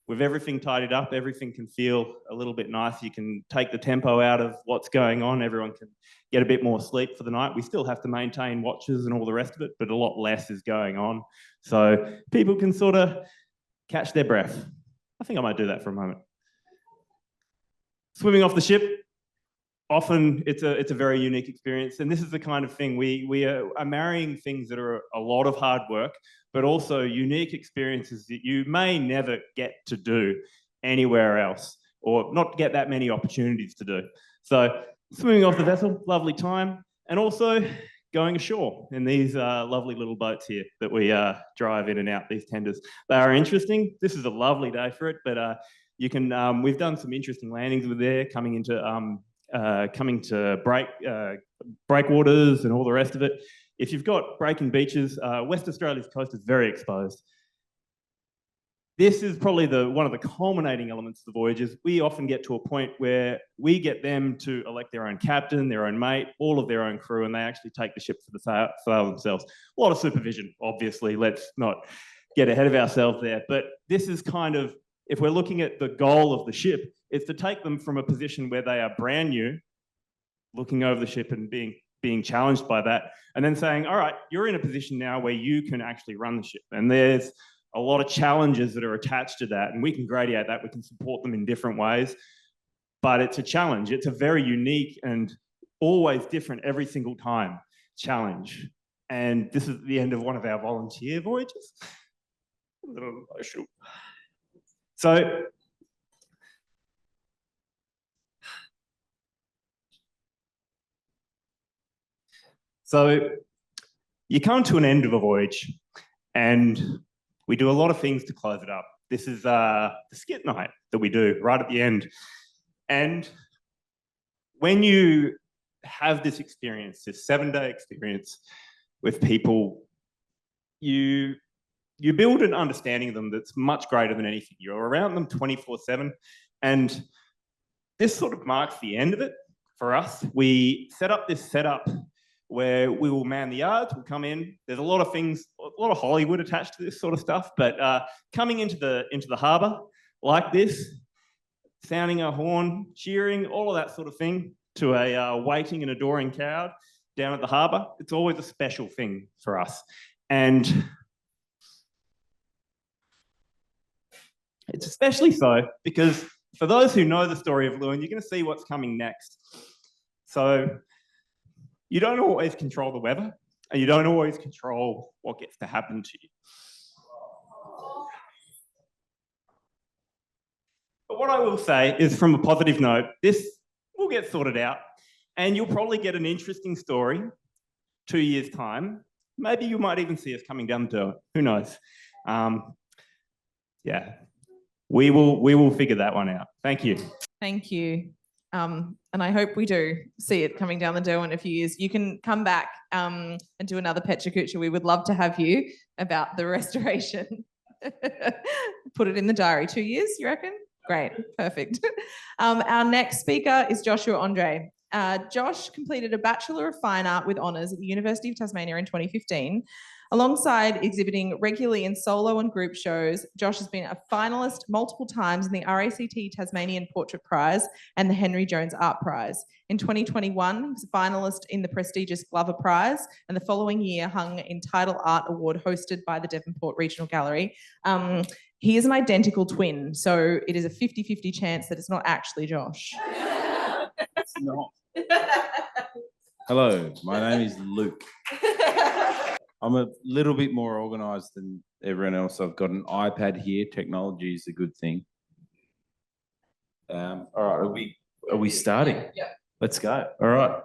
with everything tidied up, everything can feel a little bit nice. You can take the tempo out of what's going on. Everyone can get a bit more sleep for the night. We still have to maintain watches and all the rest of it, but a lot less is going on. So people can sort of catch their breath. I think I might do that for a moment. Swimming off the ship, often it's a very unique experience. And this is the kind of thing we are marrying things that are a lot of hard work, but also unique experiences that you may never get to do anywhere else, or not get that many opportunities to do. So swimming off the vessel, lovely time, and also going ashore in these lovely little boats here that we drive in and out, these tenders. They are interesting. This is a lovely day for it, but you can, we've done some interesting landings with there, coming to breakwaters and all the rest of it. If you've got breaking beaches, West Australia's coast is very exposed. this is probably one of the culminating elements of the voyages. We often get to a point where we get them to elect their own captain, their own mate, all of their own crew, and they actually take the ship for the sail themselves. A lot of supervision, obviously. Let's not get ahead of ourselves there. But this is kind of, if we're looking at the goal of the ship, it's to take them from a position where they are brand new, looking over the ship and being challenged by that, and then saying, all right, you're in a position now where you can actually run the ship. And there's a lot of challenges that are attached to that, and we can gradiate that. We can support them in different ways, but it's a challenge. It's a very unique and always different every single time challenge. And this is the end of one of our volunteer voyages. A little emotional. So you come to an end of a voyage, and we do a lot of things to close it up. This is the skit night that we do right at the end. And when you have this experience, this 7-day experience with people, you build an understanding of them that's much greater than anything. You're around them 24/7. And this sort of marks the end of it for us. We set up this setup where we will man the yards, we'll come in. There's a lot of things, a lot of Hollywood attached to this sort of stuff, but coming into the harbour like this, sounding a horn, cheering, all of that sort of thing to a waiting and adoring crowd down at the harbour, it's always a special thing for us. And it's especially so because for those who know the story of Lewin, you're going to see what's coming next. So you don't always control the weather, and you don't always control what gets to happen to you. But what I will say is, from a positive note, this will get sorted out, and you'll probably get an interesting story 2 years' time. Maybe you might even see us coming down to it. Who knows? Yeah, we will figure that one out. Thank you. Thank you. And I hope we do see it coming down the Derwent in a few years. You can come back and do another Pecha Kucha. We would love to have you about the restoration. Put it in the diary. 2 years, you reckon? Great, perfect. Our next speaker is Joshua Andre. Josh completed a Bachelor of Fine Art with honours at the University of Tasmania in 2015. Alongside exhibiting regularly in solo and group shows, Josh has been a finalist multiple times in the RACT Tasmanian Portrait Prize and the Henry Jones Art Prize. In 2021, he was a finalist in the prestigious Glover Prize, and the following year hung in Title Art Award hosted by the Devonport Regional Gallery. He is an identical twin, so it is a 50-50 chance that it's not actually Josh. It's not. Hello, my name is Luke. I'm a little bit more organised than everyone else. I've got an iPad here. Technology is a good thing. All right, are we starting? Yeah. Let's go. All right.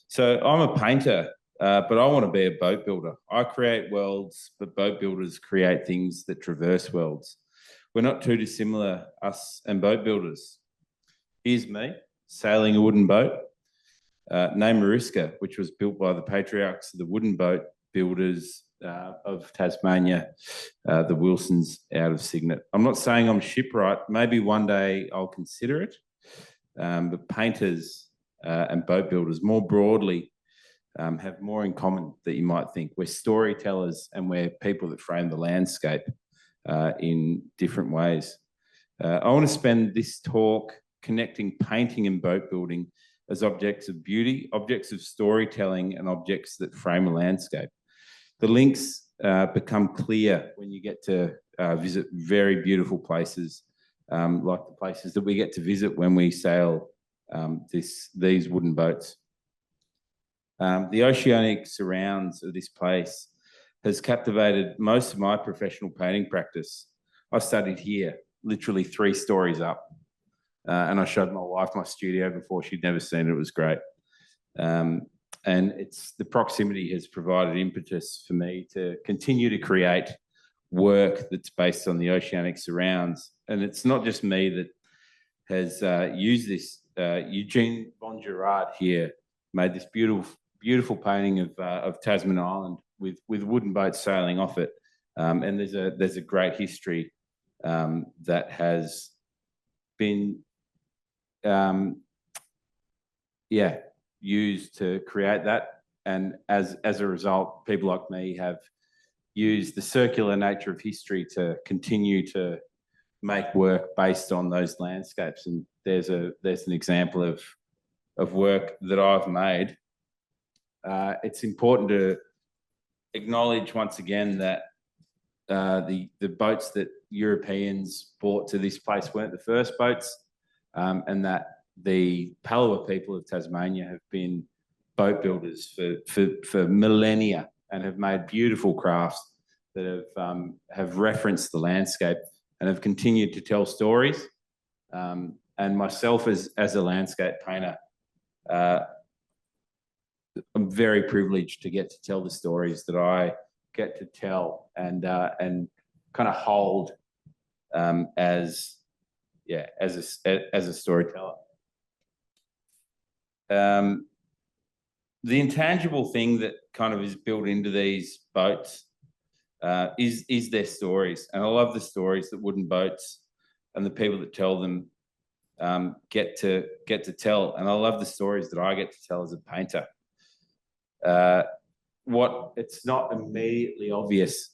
So I'm a painter, but I want to be a boat builder. I create worlds, but boat builders create things that traverse worlds. We're not too dissimilar, us and boat builders. Here's me sailing a wooden boat named Mariska, which was built by the patriarchs of the wooden boat builders of Tasmania, the Wilsons out of Cygnet. I'm not saying I'm shipwright. Maybe one day I'll consider it. But painters and boat builders more broadly have more in common than you might think. We're storytellers and we're people that frame the landscape in different ways. I want to spend this talk connecting painting and boat building as objects of beauty, objects of storytelling, and objects that frame a landscape. The links become clear when you get to visit very beautiful places, like the places that we get to visit when we sail these wooden boats. The oceanic surrounds of this place has captivated most of my professional painting practice. I studied here, literally 3 stories up, and I showed my wife my studio before. She'd never seen it. It was great. And it's the proximity has provided impetus for me to continue to create work that's based on the oceanic surrounds. And it's not just me that has used this. Eugene Von Gerard here made this beautiful painting of Tasman Island with wooden boats sailing off it. And there's a great history that has been used to create that. And as a result, people like me have used the circular nature of history to continue to make work based on those landscapes. And there's an example of work that I've made. It's important to acknowledge once again that the boats that Europeans brought to this place weren't the first boats, and that the Palawa people of Tasmania have been boat builders for millennia and have made beautiful crafts that have referenced the landscape and have continued to tell stories. And myself as a landscape painter, I'm very privileged to get to tell the stories that I get to tell and kind of hold as a storyteller. The intangible thing that kind of is built into these boats is their stories. And I love the stories that wooden boats and the people that tell them get to tell. And I love the stories that I get to tell as a painter. It's not immediately obvious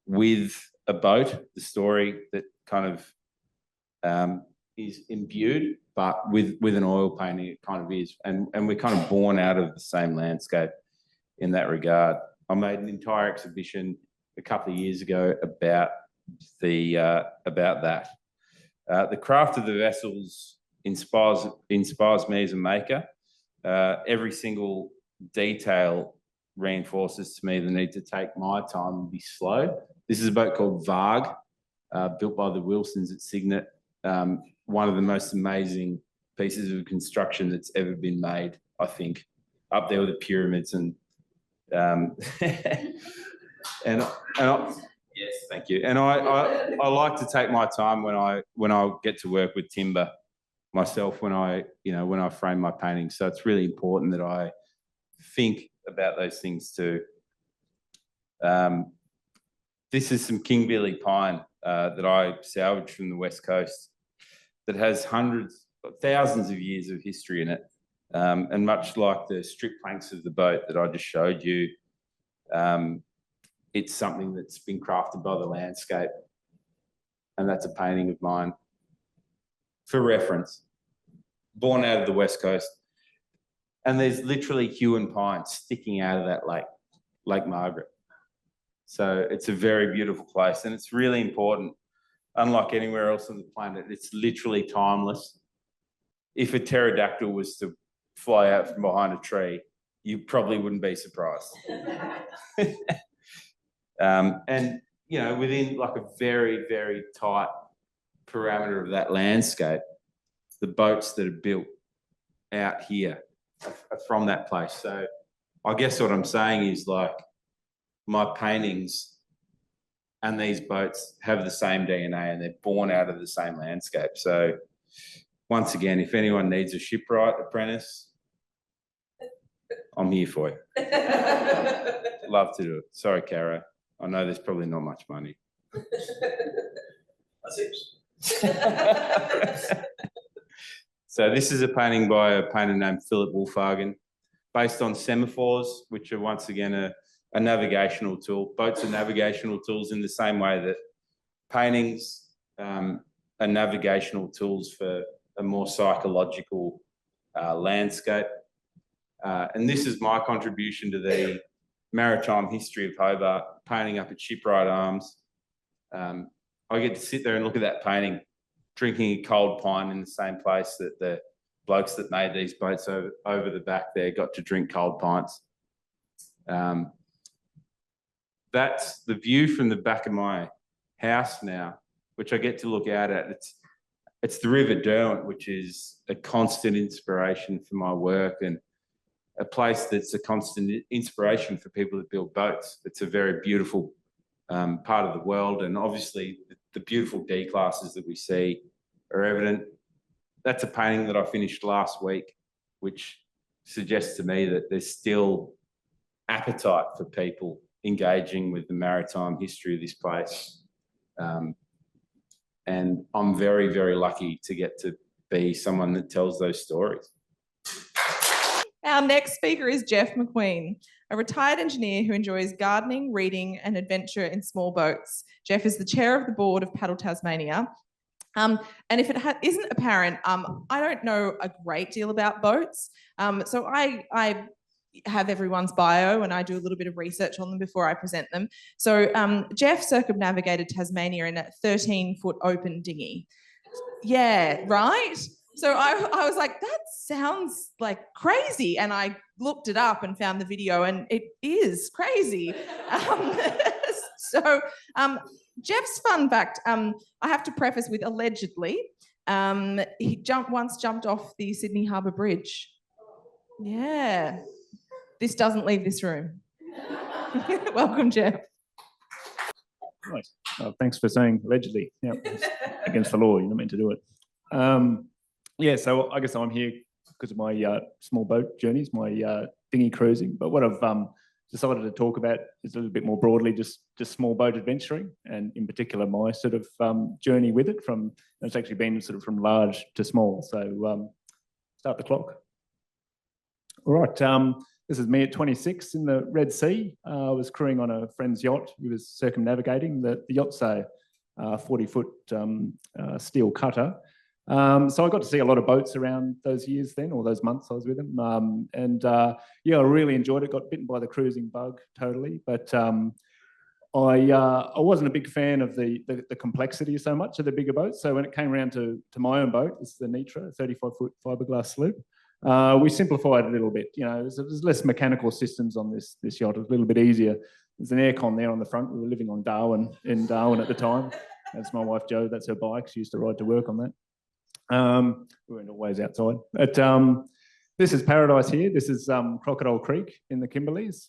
with a boat, the story that kind of is imbued, but with an oil painting, it kind of is. And we're kind of born out of the same landscape in that regard. I made an entire exhibition a couple of years ago about that. The craft of the vessels inspires me as a maker. Every single detail reinforces to me the need to take my time and be slow. This is a boat called Varg, built by the Wilsons at Signet. One of the most amazing pieces of construction that's ever been made, I think, up there with the pyramids and yes, thank you. And I like to take my time when I get to work with timber myself when I frame my paintings. So it's really important that I think about those things too. This is some King Billy pine that I salvaged from the West Coast that has thousands of years of history in it. And much like the strip planks of the boat that I just showed you, it's something that's been crafted by the landscape. And that's a painting of mine for reference, born out of the West Coast. And there's literally Huon pine sticking out of that Lake Margaret. So it's a very beautiful place, and it's really important. Unlike anywhere else on the planet, it's literally timeless. If a pterodactyl was to fly out from behind a tree, you probably wouldn't be surprised. And, within like a very, very tight parameter of that landscape, the boats that are built out here are from that place. So I guess what I'm saying is like my paintings and these boats have the same DNA and they're born out of the same landscape. So once again, if anyone needs a shipwright apprentice, I'm here for you. Love to do it. Sorry, Caro. I know there's probably not much money. So this is a painting by a painter named Philip Wolfhagen, based on semaphores, which are once again a navigational tool. Boats are navigational tools in the same way that paintings are navigational tools for a more psychological landscape. And this is my contribution to the maritime history of Hobart, painting up at Shipwright Arms. I get to sit there and look at that painting, drinking a cold pint in the same place that the blokes that made these boats over the back there got to drink cold pints. That's the view from the back of my house now, which I get to look out at. It's the River Derwent, which is a constant inspiration for my work and a place that's a constant inspiration for people that build boats. It's a very beautiful part of the world, and obviously the beautiful D classes that we see are evident. That's a painting that I finished last week, which suggests to me that there's still appetite for people engaging with the maritime history of this place. And I'm very, very lucky to get to be someone that tells those stories. Our next speaker is Jeff McQueen, a retired engineer who enjoys gardening, reading, and adventure in small boats. Jeff is the chair of the board of Paddle Tasmania. And if it isn't apparent, I don't know a great deal about boats. So I have everyone's bio and I do a little bit of research on them before I present them. So Jeff circumnavigated Tasmania in a 13-foot open dinghy. Yeah, right? So I was like, that sounds like crazy. And I looked it up and found the video, and it is crazy. Jeff's fun fact, I have to preface with allegedly, he once jumped off the Sydney Harbour Bridge. Yeah. This doesn't leave this room. Welcome, Jeff. Right. Thanks for saying allegedly. Yeah, against the law, you're not meant to do it. Yeah, so I guess I'm here because of my small boat journeys, my dinghy cruising. But what I've decided to talk about is a little bit more broadly just small boat adventuring, and in particular my sort of journey with it. It's actually been sort of from large to small. So start the clock. All right. This is me at 26 in the Red Sea. I was crewing on a friend's yacht. He was circumnavigating. The yacht's a 40-foot steel cutter. So I got to see a lot of boats around those years then, or those months I was with him. Yeah, I really enjoyed it. Got bitten by the cruising bug totally. But I wasn't a big fan of the complexity so much of the bigger boats. So when it came around to my own boat, this is the Nitra, 35-foot fiberglass sloop. We simplified it a little bit. You know, there's less mechanical systems on this yacht. It was a little bit easier. There's an aircon there on the front. We were living on Darwin, in Darwin at the time. That's my wife, Jo. That's her bike. She used to ride to work on that. We weren't always outside. But this is paradise here. This is Crocodile Creek in the Kimberleys.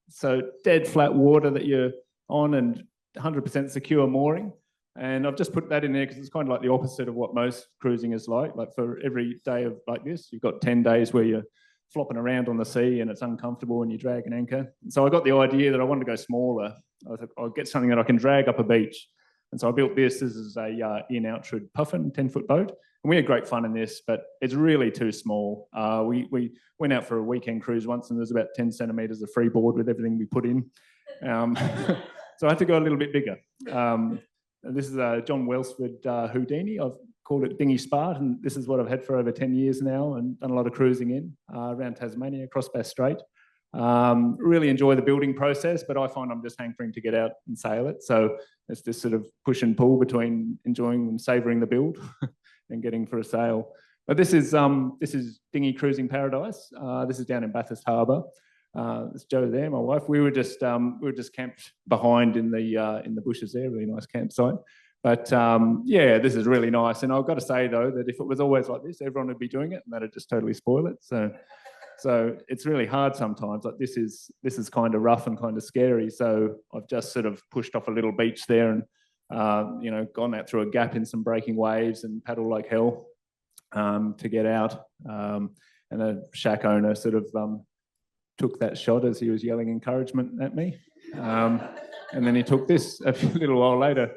So dead flat water that you're on and 100% secure mooring. And I've just put that in there because it's kind of like the opposite of what most cruising is like. Like for every day of like this, you've got 10 days where you're flopping around on the sea and it's uncomfortable and you drag an anchor. And so I got the idea that I wanted to go smaller. I thought I'll get something that I can drag up a beach. And so I built this. This is a Ian Outred Puffin 10-foot boat. And we had great fun in this, but it's really too small. We went out for a weekend cruise once and there's about 10 centimetres of freeboard with everything we put in. So I had to go a little bit bigger. This is John Welsford Houdini. I've called it Dinghy Spart, and this is what I've had for over 10 years now and done a lot of cruising in around Tasmania, across Bass Strait. Really enjoy the building process, but I find I'm just hankering to get out and sail it. So it's this sort of push and pull between enjoying and savouring the build and getting for a sail. But this is dinghy cruising paradise. This is down in Bathurst Harbour. There's Jo there, my wife. We were just camped behind in the bushes there. Really nice campsite. But yeah, this is really nice. And I've got to say though that if it was always like this, everyone would be doing it, and that'd just totally spoil it. So it's really hard sometimes. Like this is kind of rough and kind of scary. So I've just sort of pushed off a little beach there and you know, gone out through a gap in some breaking waves and paddled like hell to get out. And the shack owner sort of took that shot as he was yelling encouragement at me. And then he took this a little while later.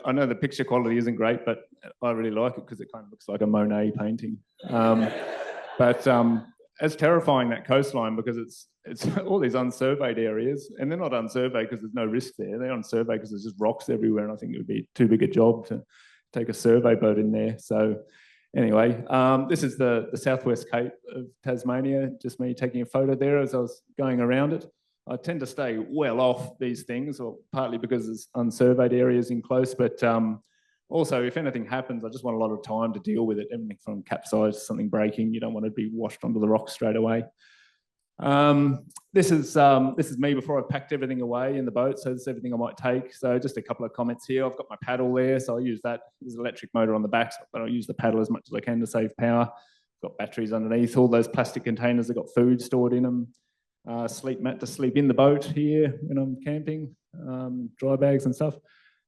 I know the picture quality isn't great, but I really like it because it kind of looks like a Monet painting. But it's terrifying, that coastline, because it's all these unsurveyed areas, and they're not unsurveyed because there's no risk there. They're unsurveyed because there's just rocks everywhere, and I think it would be too big a job to take a survey boat in there. So anyway, this is the southwest cape of Tasmania, just me taking a photo there as I was going around it. I tend to stay well off these things, or partly because there's unsurveyed areas in close, but also, if anything happens, I just want a lot of time to deal with it. Everything from capsize to something breaking, you don't want to be washed onto the rocks straight away. This is me before I've packed everything away in the boat. So this is everything I might take. So just a couple of comments here. I've got my paddle there, so I'll use that. There's an electric motor on the back, but I'll use the paddle as much as I can to save power. Got batteries underneath. All those plastic containers have got food stored in them. Sleep mat to sleep in the boat here when I'm camping. Dry bags and stuff.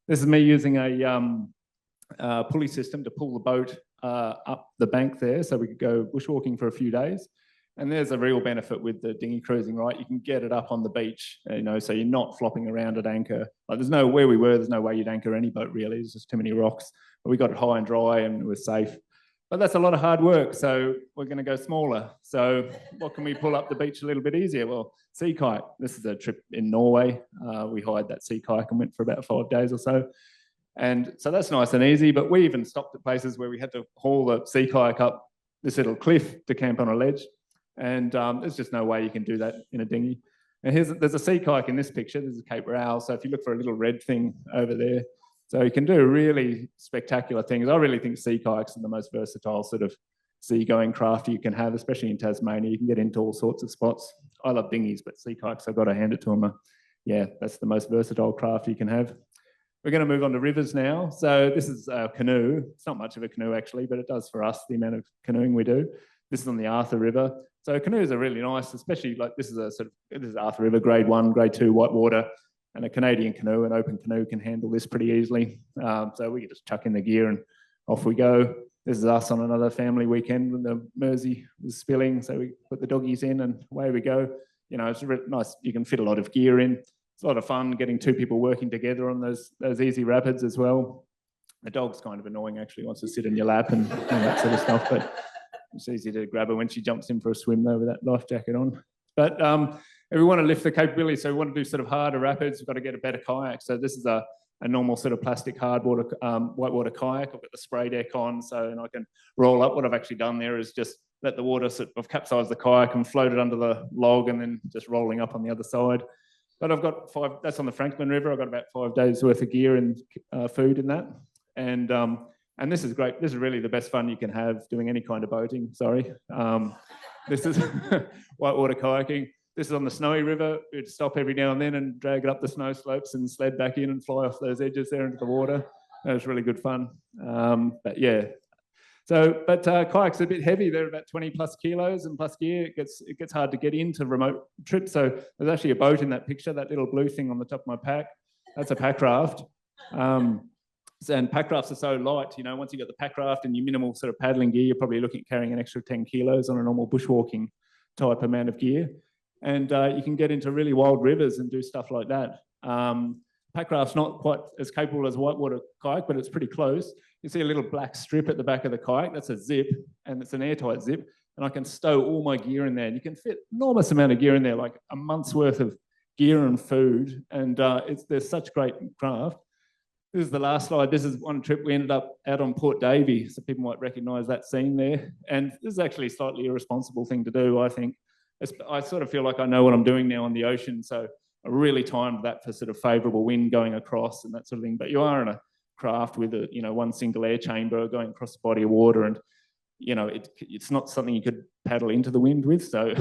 This is me using a pulley system to pull the boat up the bank there so we could go bushwalking for a few days. And there's a real benefit with the dinghy cruising, right? You can get it up on the beach, so you're not flopping around at anchor. Like where we were, there's no way you'd anchor any boat really. There's just too many rocks. But we got it high and dry and we're safe. But that's a lot of hard work, so we're going to go smaller. So what can we pull up the beach a little bit easier? Well, sea kayak. This is a trip in Norway. We hired that sea kayak and went for about 5 days or so. And so that's nice and easy, but we even stopped at places where we had to haul the sea kayak up this little cliff to camp on a ledge. And there's just no way you can do that in a dinghy. And there's a sea kayak in this picture. This is Cape Raoul. So if you look for a little red thing over there, so you can do really spectacular things. I really think sea kayaks are the most versatile sort of seagoing craft you can have, especially in Tasmania. You can get into all sorts of spots. I love dinghies, but sea kayaks, I've got to hand it to them. Yeah, that's the most versatile craft you can have. We're going to move on to rivers now. So this is a canoe. It's not much of a canoe actually, but it does for us, the amount of canoeing we do. This is on the Arthur River. So canoes are really nice, especially like this is Arthur River, grade 1, grade 2, white water. And a Canadian canoe, an open canoe, can handle this pretty easily. So we can just chuck in the gear and off we go. This is us on another family weekend when the Mersey was spilling. So we put the doggies in and away we go. It's really nice. You can fit a lot of gear in. It's a lot of fun getting 2 people working together on those easy rapids as well. The dog's kind of annoying actually, wants to sit in your lap and that sort of stuff. But it's easy to grab her when she jumps in for a swim though with that life jacket on. But if we want to lift the capability, so we want to do sort of harder rapids, we've got to get a better kayak. So this is a normal sort of plastic hardwater, whitewater kayak. I've got the spray deck on, and I can roll up. What I've actually done there is just let the water I've capsized the kayak and floated under the log and then just rolling up on the other side. But I've got that's on the Franklin River. I've got about 5 days worth of gear and food in that. And this is great. This is really the best fun you can have doing any kind of boating, sorry. This is whitewater kayaking. This is on the Snowy River. We'd stop every now and then and drag it up the snow slopes and sled back in and fly off those edges there into the water. That was really good fun. But yeah. But kayaks are a bit heavy. They're about 20 plus kilos and plus gear. It gets hard to get into remote trips. So there's actually a boat in that picture, that little blue thing on the top of my pack. That's a pack raft. And pack rafts are so light, once you've got the pack raft and your minimal sort of paddling gear, you're probably looking at carrying an extra 10 kilos on a normal bushwalking type amount of gear. And you can get into really wild rivers and do stuff like that. Pack raft's not quite as capable as whitewater kayak, but it's pretty close. You see a little black strip at the back of the kayak. That's a zip, and it's an airtight zip. And I can stow all my gear in there. And you can fit an enormous amount of gear in there, like a month's worth of gear and food. And there's such great craft. This is the last slide. This is one trip we ended up out on Port Davey, so people might recognise that scene there. And this is actually a slightly irresponsible thing to do, I think. I sort of feel like I know what I'm doing now on the ocean, so I really timed that for sort of favourable wind going across and that sort of thing. But you are in a craft with one single air chamber going across the body of water, and it's not something you could paddle into the wind with. So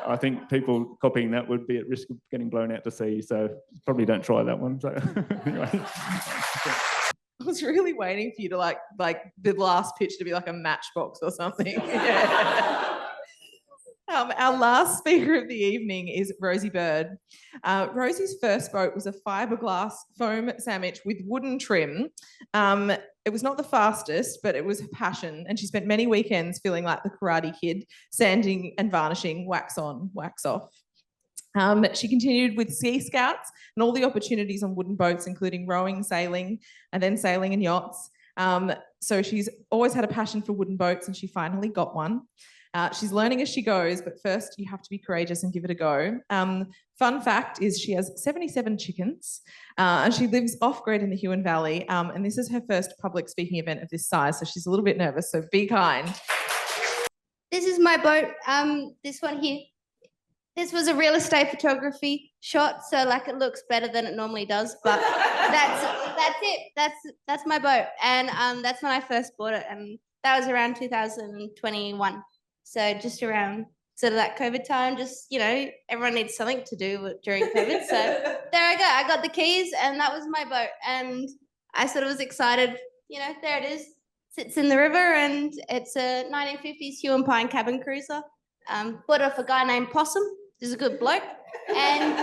I think people copying that would be at risk of getting blown out to sea. So probably don't try that one. So anyway. I was really waiting for you to like the last pitch to be like a matchbox or something. Yeah. Our last speaker of the evening is Rosie Bird. Rosie's first boat was a fiberglass foam sandwich with wooden trim. It was not the fastest, but it was her passion. And she spent many weekends feeling like the Karate Kid, sanding and varnishing, wax on, wax off. She continued with Ski Scouts and all the opportunities on wooden boats, including rowing, sailing, and then sailing in yachts. So she's always had a passion for wooden boats, and she finally got one. She's learning as she goes, but first you have to be courageous and give it a go. Fun fact is she has 77 chickens and she lives off-grid in the Huon Valley, and this is her first public speaking event of this size, so she's a little bit nervous, so be kind. This is my boat, this one here. This was a real estate photography shot, so like it looks better than it normally does, but that's it. That's my boat, and that's when I first bought it, and that was around 2021. So just around sort of that COVID time, just, everyone needs something to do during COVID. So there I go. I got the keys and that was my boat. And I sort of was excited, there it is. Sits in the river and it's a 1950s Huon Pine cabin cruiser. Bought it off a guy named Possum. He's a good bloke. And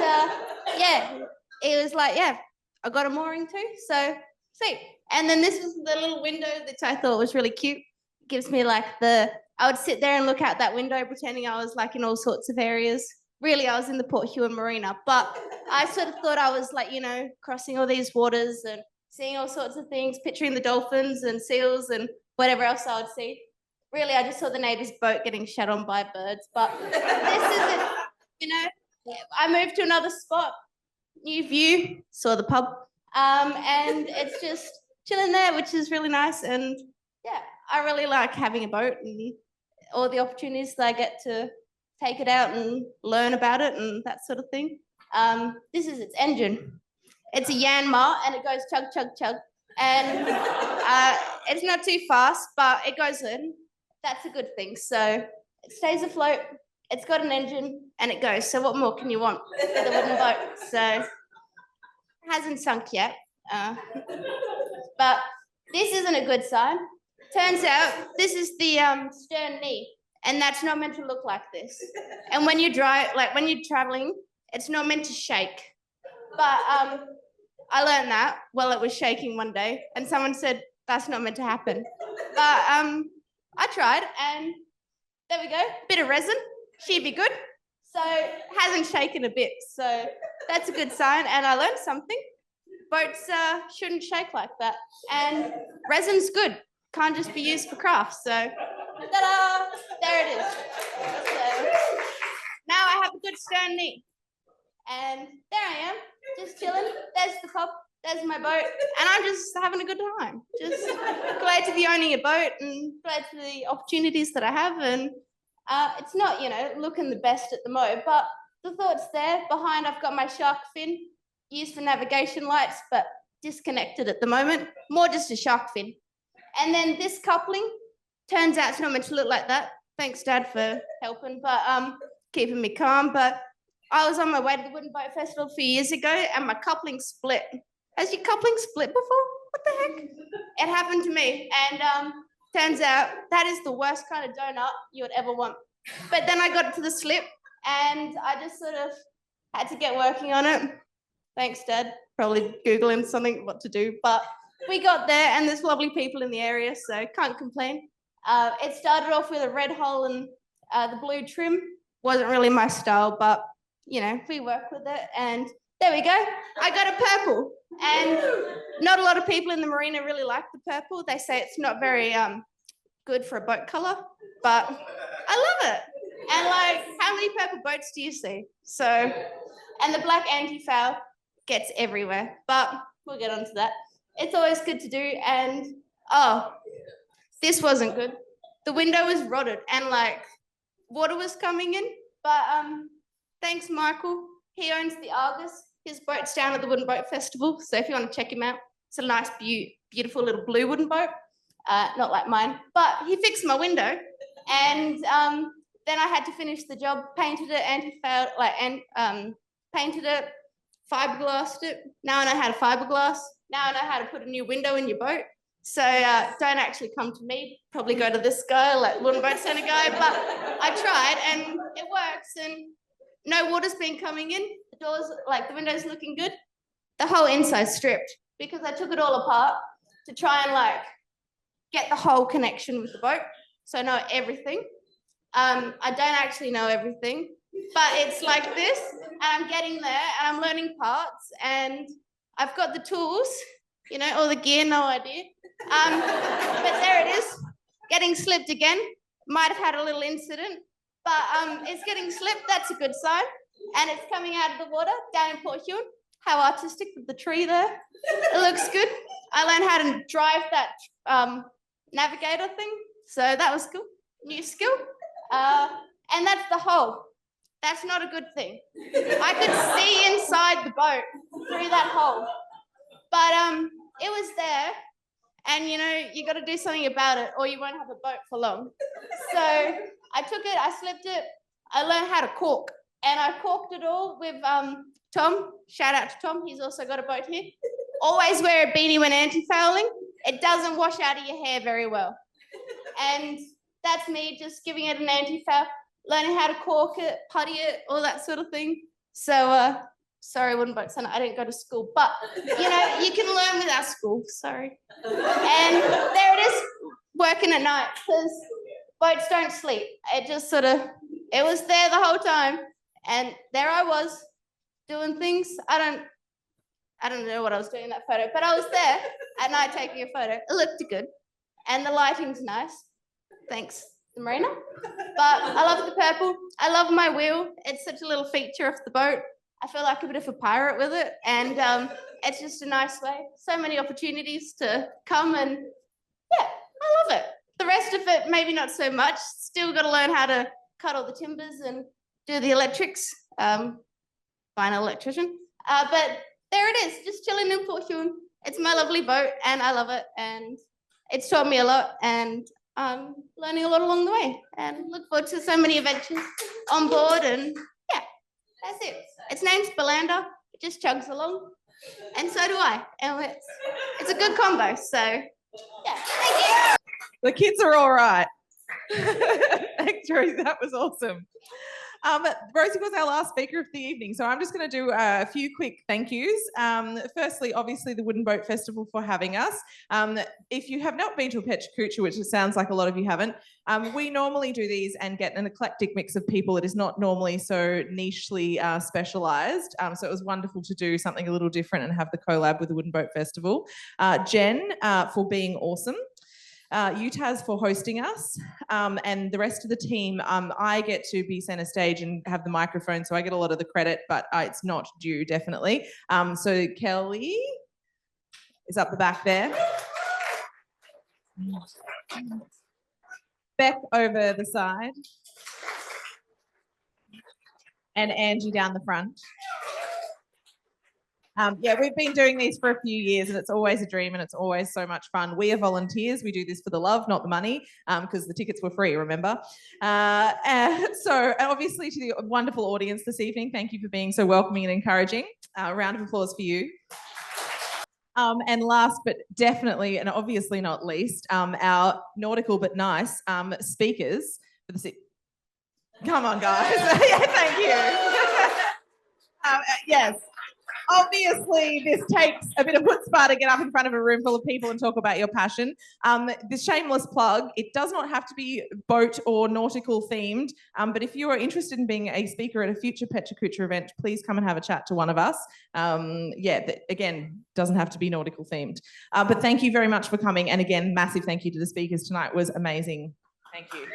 it was like, I got a mooring too. So sweet. And then this was the little window that I thought was really cute. gives me like I would sit there and look out that window pretending I was like in all sorts of areas. Really, I was in the Port Huon Marina, but I sort of thought I was like, crossing all these waters and seeing all sorts of things, picturing the dolphins and seals and whatever else I would see. Really, I just saw the neighbour's boat getting shat on by birds, but this isn't, I moved to another spot, new view, saw the pub, and it's just chilling there, which is really nice. And yeah, I really like having a boat and all the opportunities that I get to take it out and learn about it and that sort of thing. This is its engine. It's a Yanmar and it goes chug, chug, chug. And it's not too fast, but it goes in. That's a good thing. So it stays afloat. It's got an engine and it goes. So what more can you want with a wooden boat? So it hasn't sunk yet. But this isn't a good sign. Turns out this is the stern knee. And that's not meant to look like this. And when you when you're traveling, it's not meant to shake. But I learned that while it was shaking one day, and someone said that's not meant to happen. But I tried, and there we go, bit of resin, she'd be good. So it hasn't shaken a bit, so that's a good sign. And I learned something. Boats shouldn't shake like that, and resin's good. Can't just be used for crafts. So ta-da! There it is. So now I have a good stern knee. And there I am, just chilling. There's the pub, there's my boat, and I'm just having a good time. Just glad to be owning a boat and glad for the opportunities that I have. And it's not, looking the best at the moment, but the thought's there. Behind, I've got my shark fin, used for navigation lights, but disconnected at the moment. More just a shark fin. And then this coupling, turns out it's not meant to look like that. Thanks, Dad, for helping, but keeping me calm. But I was on my way to the Wooden Boat Festival a few years ago, and my coupling split. Has your coupling split before? What the heck? It happened to me, and turns out that is the worst kind of donut you would ever want. But then I got to the slip, and I just sort of had to get working on it. Thanks, Dad. Probably Googling something what to do, but we got there, and there's lovely people in the area, so can't complain. It started off with a red hull and the blue trim. Wasn't really my style, but we work with it, and there we go. I got a purple, and not a lot of people in the marina really like the purple. They say it's not very good for a boat color, but I love it. And how many purple boats do you see? So, and the black anti-foul gets everywhere, but we'll get onto that. It's always good to do, and this wasn't good. The window was rotted, and water was coming in, but thanks, Michael. He owns the Argus. His boat's down at the Wooden Boat Festival, so if you want to check him out, it's a nice, beautiful little blue wooden boat. Not like mine, but he fixed my window, and then I had to finish the job, painted it, anti-foul, painted it, fiberglassed it. Now I know how to fiberglass. Now I know how to put a new window in your boat. So don't actually come to me. Probably go to this guy, Wooden Boat Centre guy. But I tried, and it works. And no water's been coming in. The doors, the window's looking good. The whole inside's stripped because I took it all apart to try and get the whole connection with the boat. So I know everything. I don't actually know everything, but it's like this, and I'm getting there, and I'm learning parts, and I've got the tools, all the gear, no idea. But there it is, getting slipped again. Might have had a little incident, but it's getting slipped. That's a good sign. And it's coming out of the water down in Port Huon. How artistic with the tree there. It looks good. I learned how to drive that navigator thing, so that was cool. New skill. And that's the hole. That's not a good thing. I could see inside the boat through that hole. But it was there, and you got to do something about it or you won't have a boat for long. So I took it, I slipped it, I learned how to cork, and I corked it all with Tom. Shout out to Tom, he's also got a boat here. Always wear a beanie when anti-fouling. It doesn't wash out of your hair very well. And that's me just giving it an anti-foul, learning how to cork it, putty it, all that sort of thing. So, sorry, Wooden Boat Centre, I didn't go to school, but, you can learn without school, sorry. And there it is, working at night because boats don't sleep. It just sort of, it was there the whole time. And there I was doing things. I don't know what I was doing in that photo, but I was there at night taking a photo. It looked good. And the lighting's nice. Thanks, Marina. But I love the purple. I love my wheel. It's such a little feature of the boat. I feel like a bit of a pirate with it. And it's just a nice way. So many opportunities to come and yeah, I love it. The rest of it, maybe not so much. Still got to learn how to cut all the timbers and do the electrics. Find an electrician. But there it is, just chilling in Port Huon. It's my lovely boat and I love it. And it's taught me a lot and I'm learning a lot along the way and look forward to so many adventures on board and yeah, that's it. Its name's Belander. It just chugs along and so do I. And it's a good combo. So yeah, thank you. The kids are all right. Thanks, Rosie. That was awesome. Rosie was our last speaker of the evening, so I'm just going to do a few quick thank yous. Firstly, obviously, the Wooden Boat Festival for having us. If you have not been to a Pecha Kucha, which it sounds like a lot of you haven't, we normally do these and get an eclectic mix of people. It is not normally so nichely specialised, so it was wonderful to do something a little different and have the collab with the Wooden Boat Festival. Jen, for being awesome. UTAS for hosting us, and the rest of the team. I get to be centre stage and have the microphone, so I get a lot of the credit, but it's not due, definitely. So Kelly is up the back there. Beck over the side. And Angie down the front. Yeah, we've been doing these for a few years and it's always a dream and it's always so much fun. We are volunteers. We do this for the love, not the money, because the tickets were free, remember? So obviously to the wonderful audience this evening, thank you for being so welcoming and encouraging. A round of applause for you. And last but definitely and obviously not least, our nautical but nice speakers. For the Come on, guys. Yeah, thank you. Yes. Obviously, this takes a bit of chutzpah to get up in front of a room full of people and talk about your passion. This shameless plug, it does not have to be boat or nautical themed, but if you are interested in being a speaker at a future Pecha Kucha event, please come and have a chat to one of us. Again, doesn't have to be nautical themed. But thank you very much for coming. And again, massive thank you to the speakers tonight. It was amazing. Thank you.